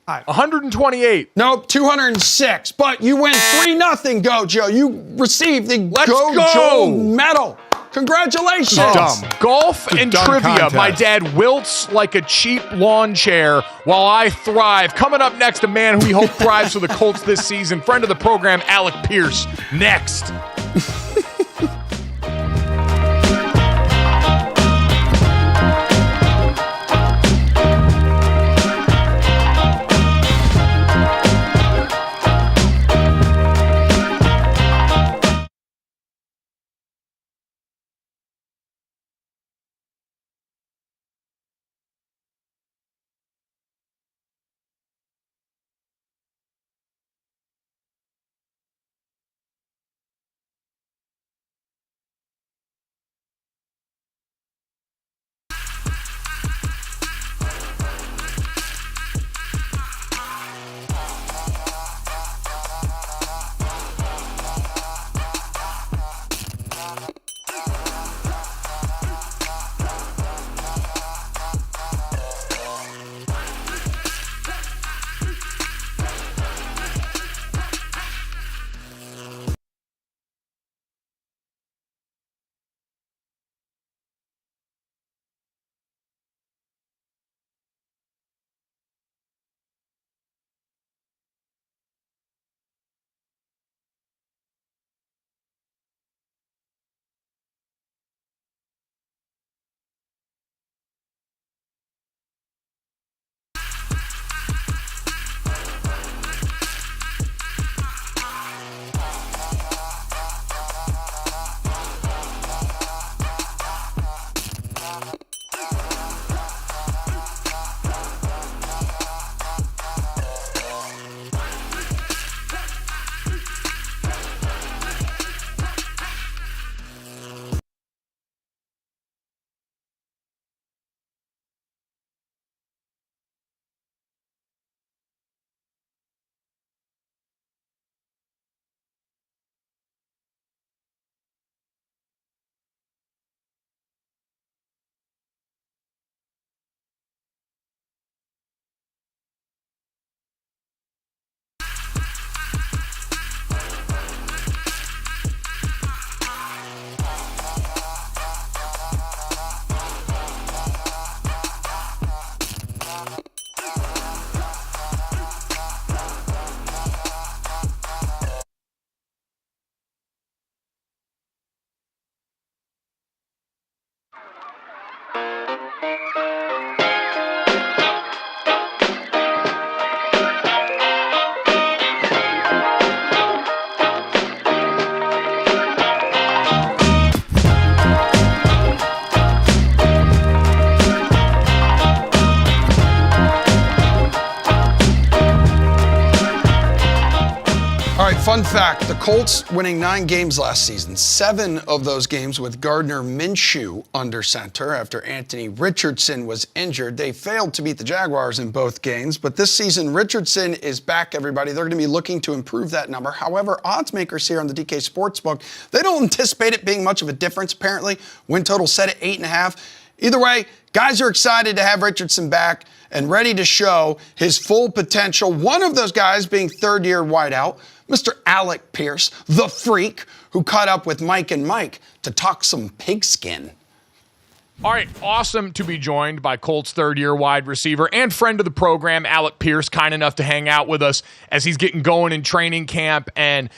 128. Nope, 206. But you win 3-0, GoJo. You received the GoJo medal. Congratulations. Dumb. Golf and trivia. contest. My dad wilts like a cheap lawn chair while I thrive. Coming up next, a man who we hope thrives for the Colts this season. Friend of the program, Alec Pierce. Next. Fun fact, the Colts winning 9 games last season, 7 of those games with Gardner Minshew under center after Anthony Richardson was injured. They failed to beat the Jaguars in both games, but this season Richardson is back, everybody. They're going to be looking to improve that number. However, odds makers here on the DK Sportsbook, they don't anticipate it being much of a difference, apparently. Win total set at 8.5. Either way, guys are excited to have Richardson back and ready to show his full potential. One of those guys being third-year wideout, Mr. Alec Pierce, the freak, who caught up with Mike and Mike to talk some pigskin. All right, awesome to be joined by Colts third-year wide receiver and friend of the program, Alec Pierce, kind enough to hang out with us as he's getting going in training camp. And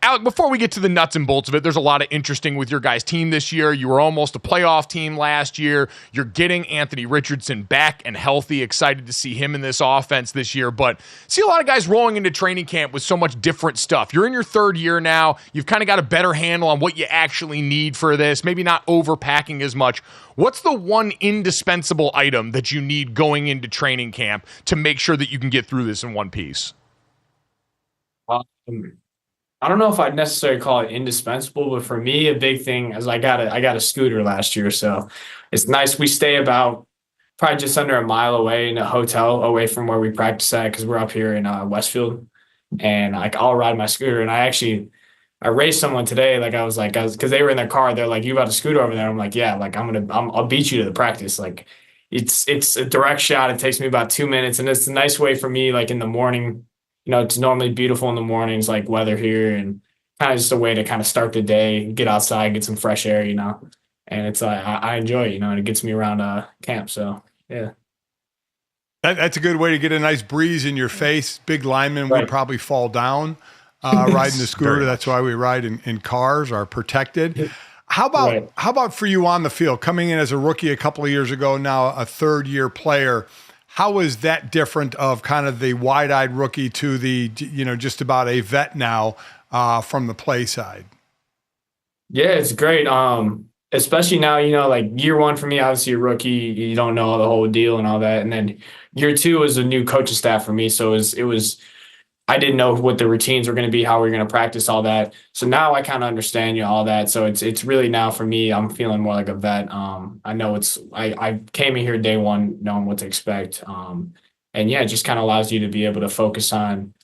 Alec, before we get to the nuts and bolts of it, there's a lot of interesting with your guys' team this year. You were almost a playoff team last year. You're getting Anthony Richardson back and healthy. Excited to see him in this offense this year. But see a lot of guys rolling into training camp with so much different stuff. You're in your third year now. You've kind of got a better handle on what you actually need for this, maybe not overpacking as much. What's the one indispensable item that you need going into training camp to make sure that you can get through this in one piece? I don't know if I'd necessarily call it indispensable, but for me, a big thing is I got a scooter last year, so it's nice. We stay about probably just under a mile away in a hotel away from where we practice at because we're up here in Westfield, and I'll ride my scooter. And I raced someone today, because they were in their car. They're like, "You about to scooter over there?" I'm like, "Yeah, I'll beat you to the practice." Like, it's a direct shot. It takes me about 2 minutes, and it's a nice way for me, like in the morning. It's normally beautiful in the mornings, like weather here, and kind of just a way to kind of start the day, get outside, get some fresh air, and it's I enjoy it, and it gets me around camp. So yeah. That's a good way to get a nice breeze in your face. Big linemen would probably fall down riding the scooter. That's why we ride in cars, are protected. How about for you on the field, coming in as a rookie a couple of years ago, now a third-year player? How is that different of kind of the wide-eyed rookie to the, just about a vet now from the play side? Yeah, it's great. Especially now, like year one for me, obviously a rookie, you don't know the whole deal and all that. And then year two was a new coaching staff for me. So it was I didn't know what the routines were going to be, how we were going to practice all that. So now I kind of understand, all that. So it's really now for me, I'm feeling more like a vet. I know I came in here day one knowing what to expect. And yeah, it just kind of allows you to be able to focus on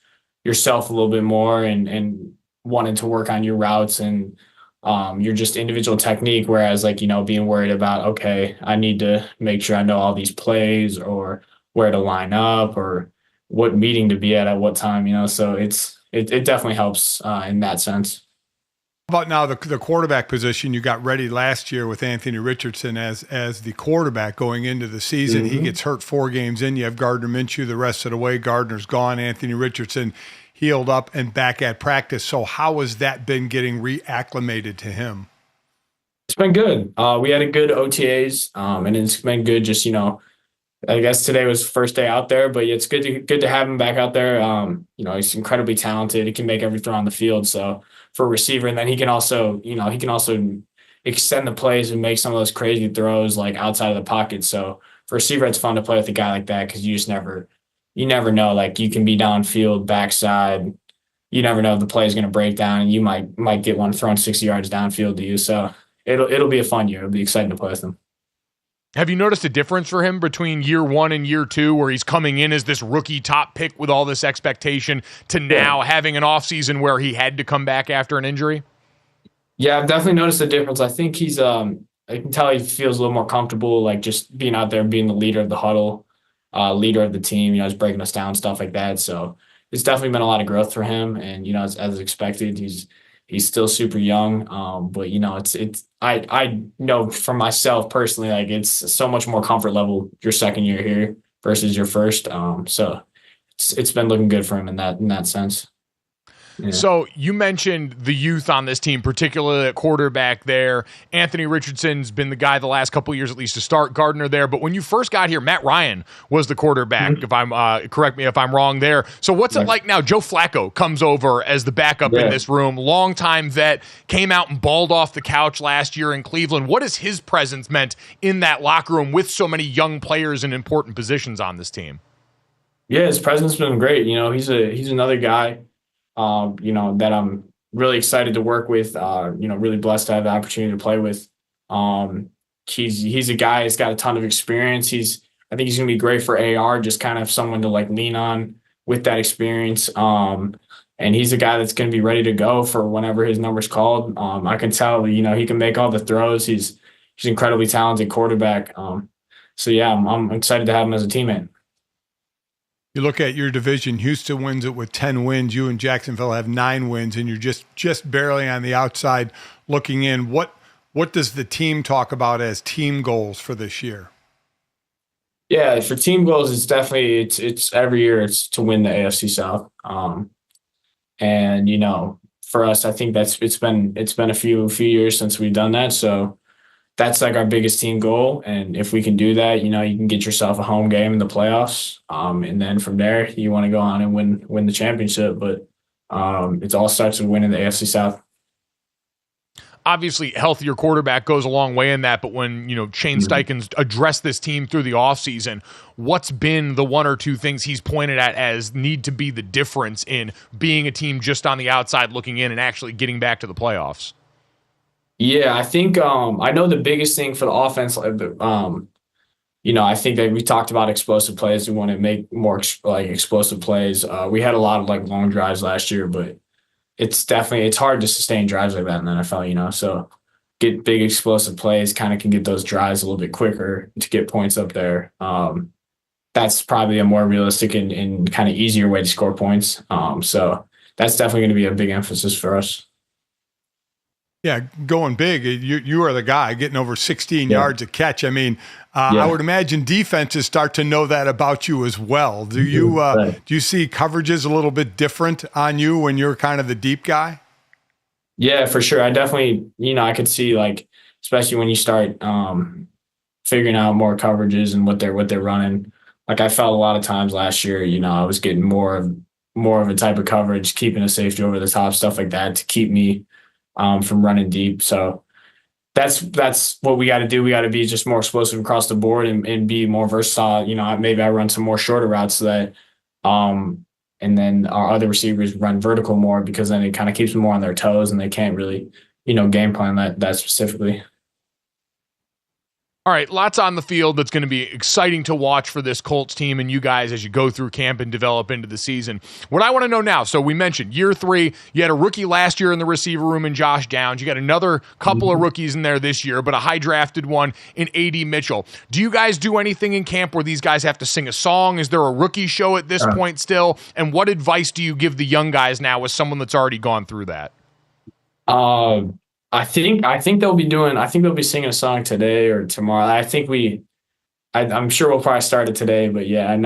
yourself a little bit more and wanting to work on your routes and your just individual technique. Whereas being worried about, okay, I need to make sure I know all these plays or where to line up or what meeting to be at what time, so it definitely helps in that sense. How about now the quarterback position? You got ready last year with Anthony Richardson as the quarterback going into the season. He gets hurt 4 games in. You have Gardner Minshew the rest of the way. Gardner's gone. Anthony Richardson healed up and back at practice. So how has that been getting reacclimated to him? It's been good. We had a good OTAs, and it's been good just, I guess today was the first day out there, but it's good to have him back out there. He's incredibly talented. He can make every throw on the field. So for a receiver, and then he can also extend the plays and make some of those crazy throws like outside of the pocket. So for a receiver, it's fun to play with a guy like that because you never know. Like you can be downfield, backside. You never know if the play is going to break down, and you might get one thrown 60 yards downfield to you. So it'll be a fun year. It'll be exciting to play with him. Have you noticed a difference for him between year one and year two, where he's coming in as this rookie top pick with all this expectation to now having an offseason where he had to come back after an injury? Yeah, I've definitely noticed a difference. I think he's I can tell he feels a little more comfortable, like just being out there, being the leader of the huddle, leader of the team, he's breaking us down, stuff like that. So it's definitely been a lot of growth for him. And, as expected, he's still super young. But I know for myself personally, like it's so much more comfort level your second year here versus your first. So it's been looking good for him in that sense. Yeah. So you mentioned the youth on this team, particularly at quarterback there. Anthony Richardson's been the guy the last couple of years, at least to start. Gardner there. But when you first got here, Matt Ryan was the quarterback, if I'm correct me if I'm wrong there. So what's it like now? Joe Flacco comes over as the backup in this room. Longtime vet, came out and balled off the couch last year in Cleveland. What has his presence meant in that locker room with so many young players in important positions on this team? Yeah, his presence has been great. He's another guy that I'm really excited to work with, really blessed to have the opportunity to play with. He's a guy who's got a ton of experience. I think he's going to be great for AR, just kind of someone to lean on with that experience. And he's a guy that's going to be ready to go for whenever his number's called. I can tell, he can make all the throws. He's incredibly talented quarterback. So yeah, I'm excited to have him as a teammate. You look at your division, Houston wins it with 10 wins. You and Jacksonville have 9 wins, and you're just barely on the outside looking in. What what does the team talk about as team goals for this year? Yeah, for team goals, it's definitely it's every year it's to win the AFC South. And for us, I think it's been a few years since we've done that. So that's like our biggest team goal. And if we can do that, you can get yourself a home game in the playoffs. And then from there, you want to go on and win the championship. But it all starts with winning the AFC South. Obviously, healthier quarterback goes a long way in that, but when, Shane Steichen's addressed this team through the offseason, what's been the one or two things he's pointed at as need to be the difference in being a team just on the outside looking in and actually getting back to the playoffs? Yeah, I think I know the biggest thing for the offense, I think that we talked about explosive plays. We want to make more explosive plays. We had a lot of long drives last year, but it's hard to sustain drives like that in the NFL, so get big explosive plays, kind of can get those drives a little bit quicker to get points up there. That's probably a more realistic and kind of easier way to score points. So that's definitely going to be a big emphasis for us. Yeah, going big. You are the guy getting over 16 yards a catch. I mean, I would imagine defenses start to know that about you as well. Do you do you see coverages a little bit different on you when you're kind of the deep guy? Yeah, for sure. I definitely, I could see especially when you start figuring out more coverages and what they're running. I felt a lot of times last year, I was getting more of a type of coverage, keeping a safety over the top, stuff like that to keep me from running deep. So that's what we got to do. We got to be just more explosive across the board and be more versatile. Maybe I run some more shorter routes so that, and then our other receivers run vertical more, because then it kind of keeps them more on their toes and they can't really, game plan that specifically. All right, lots on the field that's going to be exciting to watch for this Colts team and you guys as you go through camp and develop into the season. What I want to know now, so we mentioned year 3, you had a rookie last year in the receiver room in Josh Downs. You got another couple of rookies in there this year, but a high drafted one in A.D. Mitchell. Do you guys do anything in camp where these guys have to sing a song? Is there a rookie show at this point still? And what advice do you give the young guys now as someone that's already gone through that? I think they'll be singing a song today or tomorrow. I'm sure we'll probably start it today, but yeah, I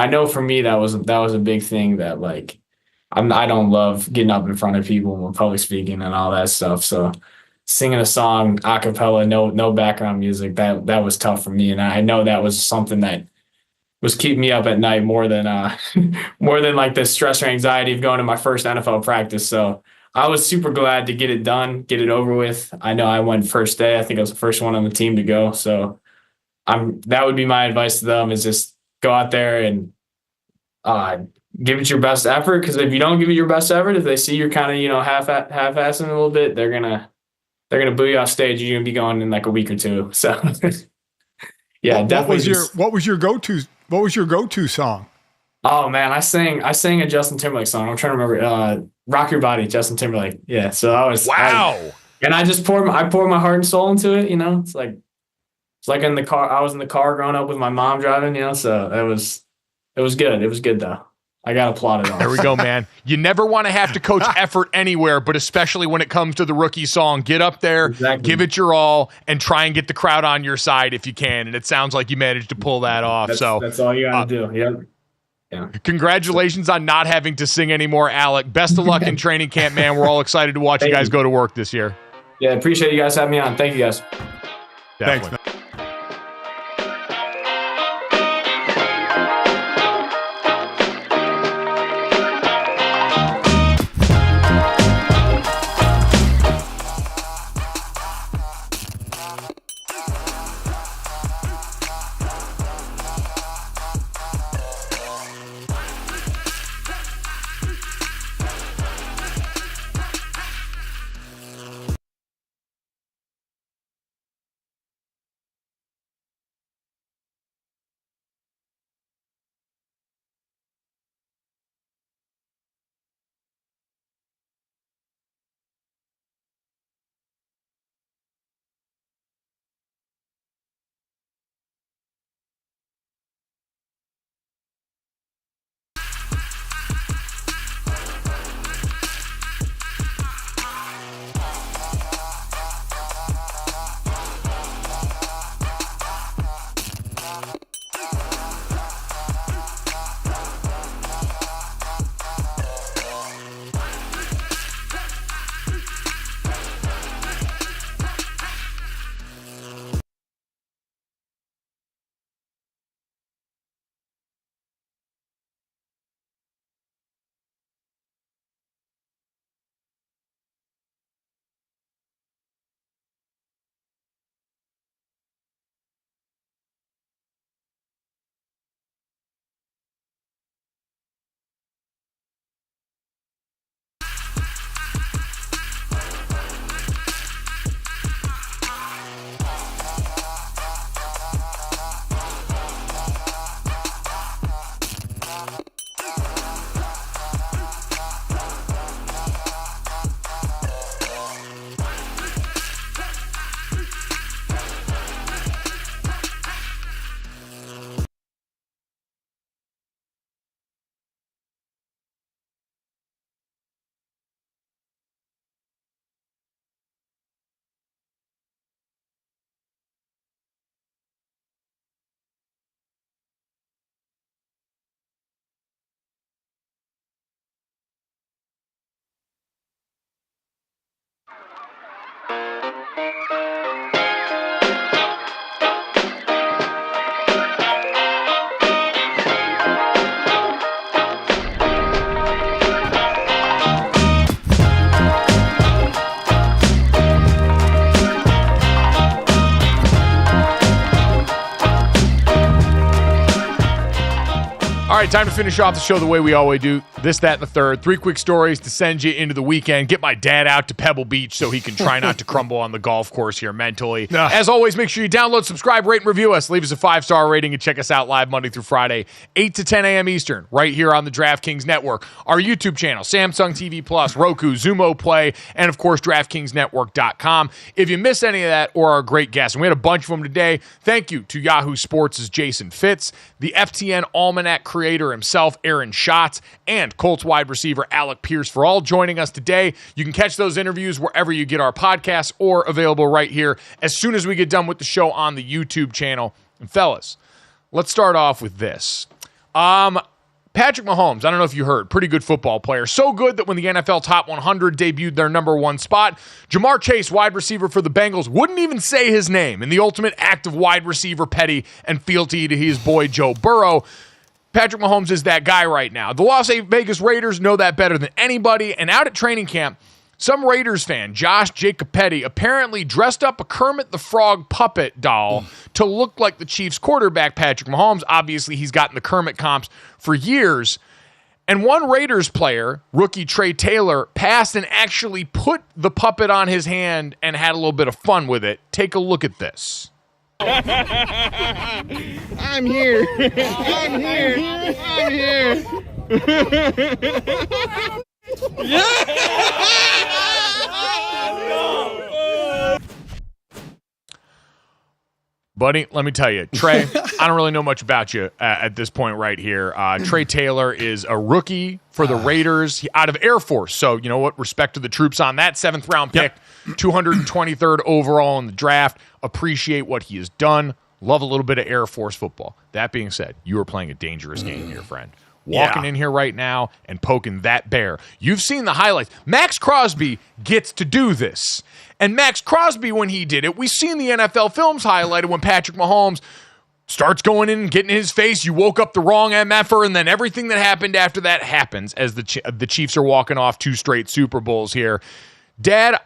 know for me, that was a big thing that I don't love getting up in front of people and public speaking and all that stuff. So singing a song a cappella, no background music, that was tough for me. And I know that was something that was keeping me up at night more than the stress or anxiety of going to my first NFL practice. So I was super glad to get it done, get it over with. I know I went first day. I think I was the first one on the team to go. So that would be my advice to them, is just go out there and give it your best effort. Because if you don't give it your best effort, if they see you're kind of half-assing a little bit, they're gonna boo you off stage. You're gonna be gone in a week or two. So yeah, definitely. What was your go-to song? Oh man, I sang a Justin Timberlake song. I'm trying to remember. Rock Your Body, Justin Timberlake. Yeah. So I was and I just poured my heart and soul into it. It's like in the car. I was in the car growing up with my mom driving. So it was good. It was good though. I got applauded on. There we go, man. You never want to have to coach effort anywhere, but especially when it comes to the rookie song, get up there, give it your all, and try and get the crowd on your side if you can. And it sounds like you managed to pull that off. That's all you got to do. Yep. Yeah. Congratulations on not having to sing anymore, Alec. Best of luck in training camp, man. We're all excited to watch you guys go to work this year. Yeah, appreciate you guys having me on. Thank you, guys. Definitely. Thanks, man. right, time to finish off the show the way we always do. This, that, and the third. 3 quick stories to send you into the weekend. Get my dad out to Pebble Beach so he can try not to crumble on the golf course here mentally. As always, make sure you download, subscribe, rate, and review us. Leave us a 5-star rating and check us out live Monday through Friday, 8 to 10 a.m. Eastern, right here on the DraftKings Network. Our YouTube channel, Samsung TV Plus, Roku, Xumo Play, and, of course, DraftKingsNetwork.com. If you miss any of that or our great guests, and we had a bunch of them today, thank you to Yahoo Sports' Jason Fitz, the FTN Almanac creator himself, Aaron Schatz, and Colts wide receiver Alec Pierce for all joining us today. You can catch those interviews wherever you get our podcasts or available right here as soon as we get done with the show on the YouTube channel. And fellas, let's start off with this. Patrick Mahomes, I don't know if you heard, pretty good football player. So good that when the NFL Top 100 debuted their number one spot, Jamar Chase, wide receiver for the Bengals, wouldn't even say his name in the ultimate act of wide receiver petty and fealty to his boy Joe Burrow. Patrick Mahomes is that guy right now. The Las Vegas Raiders know that better than anybody, and out at training camp, some Raiders fan, Josh Jacopetti, apparently dressed up a Kermit the Frog puppet doll to look like the Chiefs quarterback, Patrick Mahomes. Obviously, he's gotten the Kermit comps for years. And one Raiders player, rookie Trey Taylor, passed and actually put the puppet on his hand and had a little bit of fun with it. Take a look at this. I'm here. I'm here. I'm here. Buddy, let me tell you, Trey, I don't really know much about you at this point right here. Trey Taylor is a rookie for the Raiders out of Air Force. So, you know what? Respect to the troops on that 7th-round pick, 223rd overall in the draft. Appreciate what he has done. Love a little bit of Air Force football. That being said, you are playing a dangerous game here, friend. Walking in here right now and poking that bear. You've seen the highlights. Max Crosby gets to do this. And Max Crosby, when he did it, we've seen the NFL films highlighted when Patrick Mahomes starts going in and getting in his face. You woke up the wrong MFer, and then everything that happened after that happens as the Chiefs are walking off 2 straight Super Bowls here. Dad,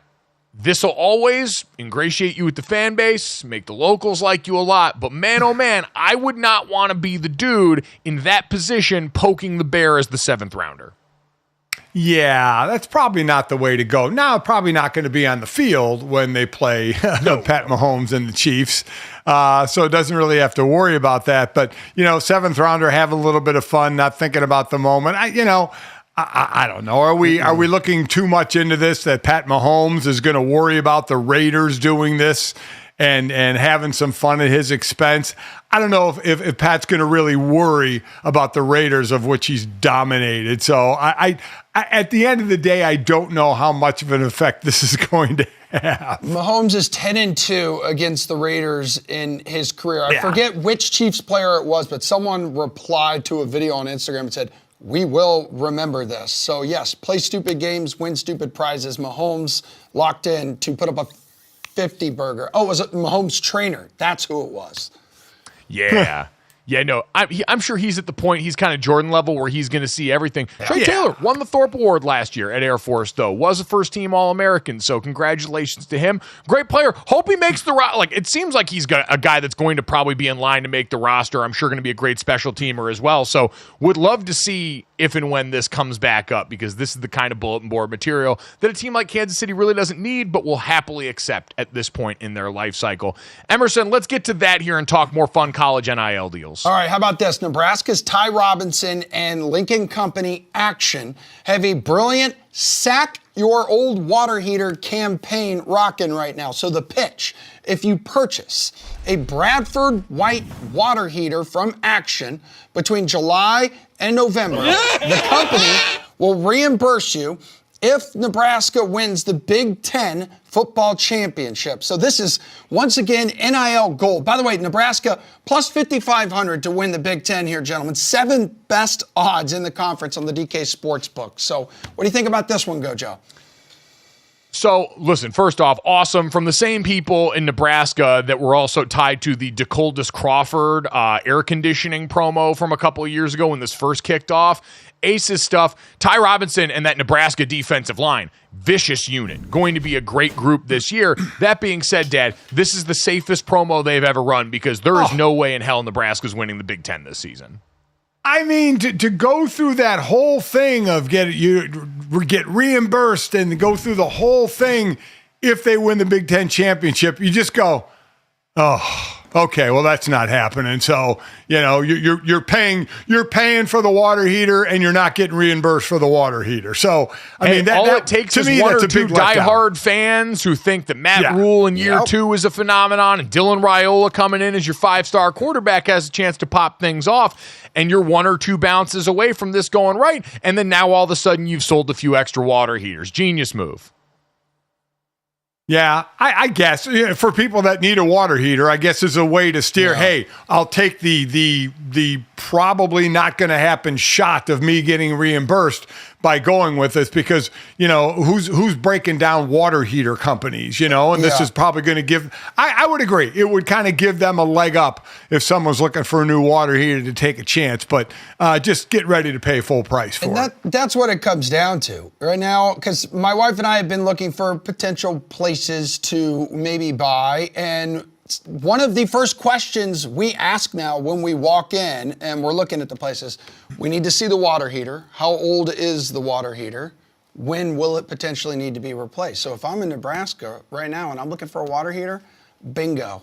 this will always ingratiate you with the fan base, make the locals like you a lot, but man, oh man, I would not want to be the dude in that position poking the bear as the 7th rounder. Yeah, that's probably not the way to go. Now, probably not going to be on the field when they play Pat Mahomes and the Chiefs. So it doesn't really have to worry about that. But, 7th rounder, have a little bit of fun, not thinking about the moment. I don't know. Are we looking too much into this that Pat Mahomes is going to worry about the Raiders doing this and having some fun at his expense? I don't know if Pat's going to really worry about the Raiders, of which he's dominated. So I at the end of the day, I don't know how much of an effect this is going to have. Mahomes is 10-2 against the Raiders in his career. I forget which Chiefs player it was, but someone replied to a video on Instagram and said, "We will remember this." So, yes, play stupid games, win stupid prizes. Mahomes locked in to put up a 50 burger. Oh, was it Mahomes' trainer? That's who it was. Yeah. Yeah, no, I'm sure he's at the point, he's kind of Jordan level where he's going to see everything. Trey Taylor won the Thorpe Award last year at Air Force, though. Was a first-team All-American, so congratulations to him. Great player. Hope he makes the roster. Like, it seems like he's a guy that's going to probably be in line to make the roster. I'm sure going to be a great special teamer as well. So would love to see if and when this comes back up, because this is the kind of bulletin board material that a team like Kansas City really doesn't need, but will happily accept at this point in their life cycle. Emerson, let's get to that here and talk more fun college NIL deals. All right, how about this? Nebraska's Ty Robinson and Lincoln Company Action have a brilliant sack your old water heater campaign rocking right now. So the pitch, if you purchase a Bradford white water heater from Action between July and November, the company will reimburse you if Nebraska wins the Big Ten football championship. So this is, once again, NIL gold. By the way, Nebraska plus 5,500 to win the Big Ten here, gentlemen. 7 best odds in the conference on the DK Sportsbook. So what do you think about this one, GoJo? So, listen, first off, awesome. From the same people in Nebraska that were also tied to the DeColdis Crawford air conditioning promo from a couple of years ago when this first kicked off. Aces stuff. Ty Robinson and that Nebraska defensive line, vicious unit. Going to be a great group this year. That being said, Dad, this is the safest promo they've ever run because there is no way in hell Nebraska's winning the Big Ten this season. I mean, to go through that whole thing of get reimbursed and go through the whole thing if they win the Big Ten championship, you just go, oh. Okay, well that's not happening. So you're paying for the water heater, and you're not getting reimbursed for the water heater. So I mean, it takes is one or two diehard fans who think that Matt Rule in year 2 is a phenomenon, and Dylan Raiola coming in as your 5-star quarterback has a chance to pop things off, and you're 1 or 2 bounces away from this going right, and then now all of a sudden you've sold a few extra water heaters. Genius move. Yeah, I guess for people that need a water heater, I guess is a way to steer. Yeah. Hey, I'll take the probably not going to happen shot of me getting reimbursed by going with this, because who's breaking down water heater companies, and this is probably going to give. I would agree, it would kind of give them a leg up if someone's looking for a new water heater to take a chance, but just get ready to pay full price for it. That's what it comes down to right now, because my wife and I have been looking for potential places to maybe buy, and one of the first questions we ask now when we walk in and we're looking at the places, we need to see the water heater. How old is the water heater? When will it potentially need to be replaced? So if I'm in Nebraska right now and I'm looking for a water heater, bingo,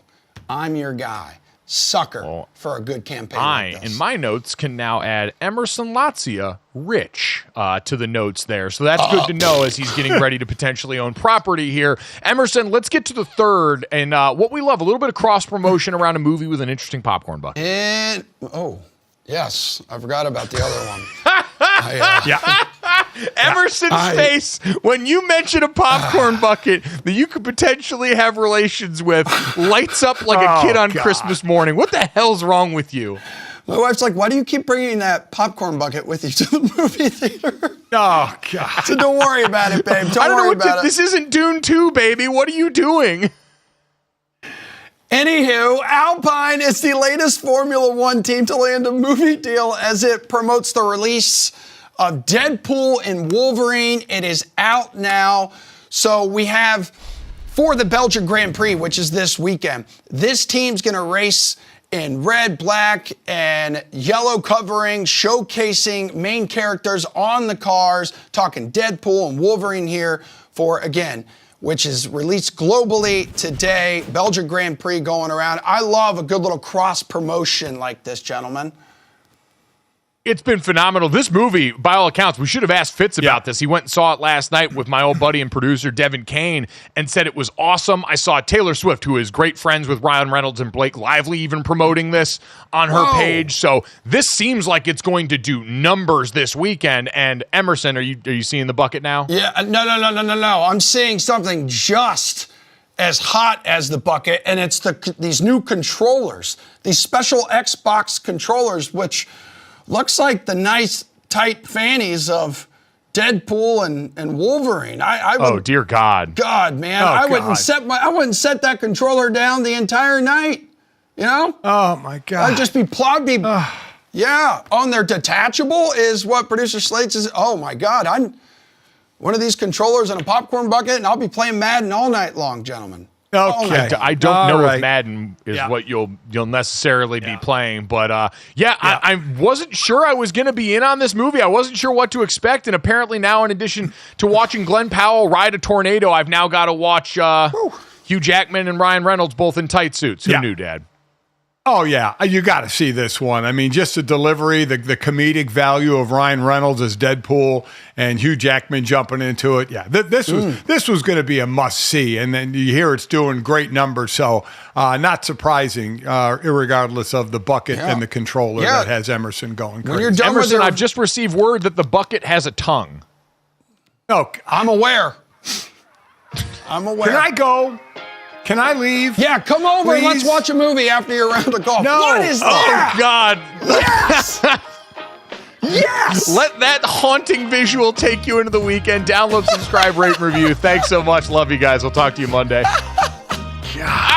I'm your guy. Sucker for a good campaign like this. In my notes, can now add Emerson Latzia Rich to the notes there. So that's good to know as he's getting ready to potentially own property here. Emerson, let's get to the third. And what we love, a little bit of cross-promotion around a movie with an interesting popcorn bucket. And, yes, I forgot about the other one. Emerson's face when you mention a popcorn bucket that you could potentially have relations with lights up like a kid on Christmas morning. What the hell's wrong with you? My wife's like, why do you keep bringing that popcorn bucket with you to the movie theater? Oh, God. So don't worry about it, babe. Don't worry about it. This isn't Dune 2, baby. What are you doing? Anywho, Alpine is the latest Formula One team to land a movie deal as it promotes the release of Deadpool and Wolverine. It is out now. So we have, for the Belgian Grand Prix, which is this weekend, this team's going to race in red, black, and yellow covering, showcasing main characters on the cars, talking Deadpool and Wolverine here for, again, which is released globally today. Belgian Grand Prix going around. I love a good little cross promotion like this, gentlemen. It's been phenomenal. This movie, by all accounts, we should have asked Fitz about this. He went and saw it last night with my old buddy and producer, Devin Kane, and said it was awesome. I saw Taylor Swift, who is great friends with Ryan Reynolds and Blake Lively, even promoting this on her page. So this seems like it's going to do numbers this weekend. And Emerson, are you seeing the bucket now? Yeah, no. I'm seeing something just as hot as the bucket, and it's these new controllers, these special Xbox controllers, which looks like the nice tight fannies of Deadpool and Wolverine. Oh dear God! God, man, I wouldn't set that controller down the entire night. Oh my God! I'd just be yeah. On their detachable is what producer Slate says. Oh my God! I'm one of these controllers in a popcorn bucket, and I'll be playing Madden all night long, gentlemen. Okay. I don't know if Madden is what you'll necessarily be playing, but I wasn't sure I was going to be in on this movie. I wasn't sure what to expect, and apparently now, in addition to watching Glenn Powell ride a tornado, I've now got to watch Hugh Jackman and Ryan Reynolds both in tight suits. Who knew, Dad? Oh, yeah. You got to see this one. I mean, just the delivery, the comedic value of Ryan Reynolds as Deadpool and Hugh Jackman jumping into it. Yeah, this was going to be a must-see. And then you hear it's doing great numbers. So not surprising, irregardless of the bucket and the controller that has Emerson going crazy. When you're done Emerson, I've just received word that the bucket has a tongue. Oh, I'm aware. I'm aware. Can I go? Can I leave? Yeah, come over and let's watch a movie after your round of golf. No. What is that? Oh, God. Yes! Yes! Let that haunting visual take you into the weekend. Download, subscribe, rate, review. Thanks so much. Love you guys. We'll talk to you Monday. God.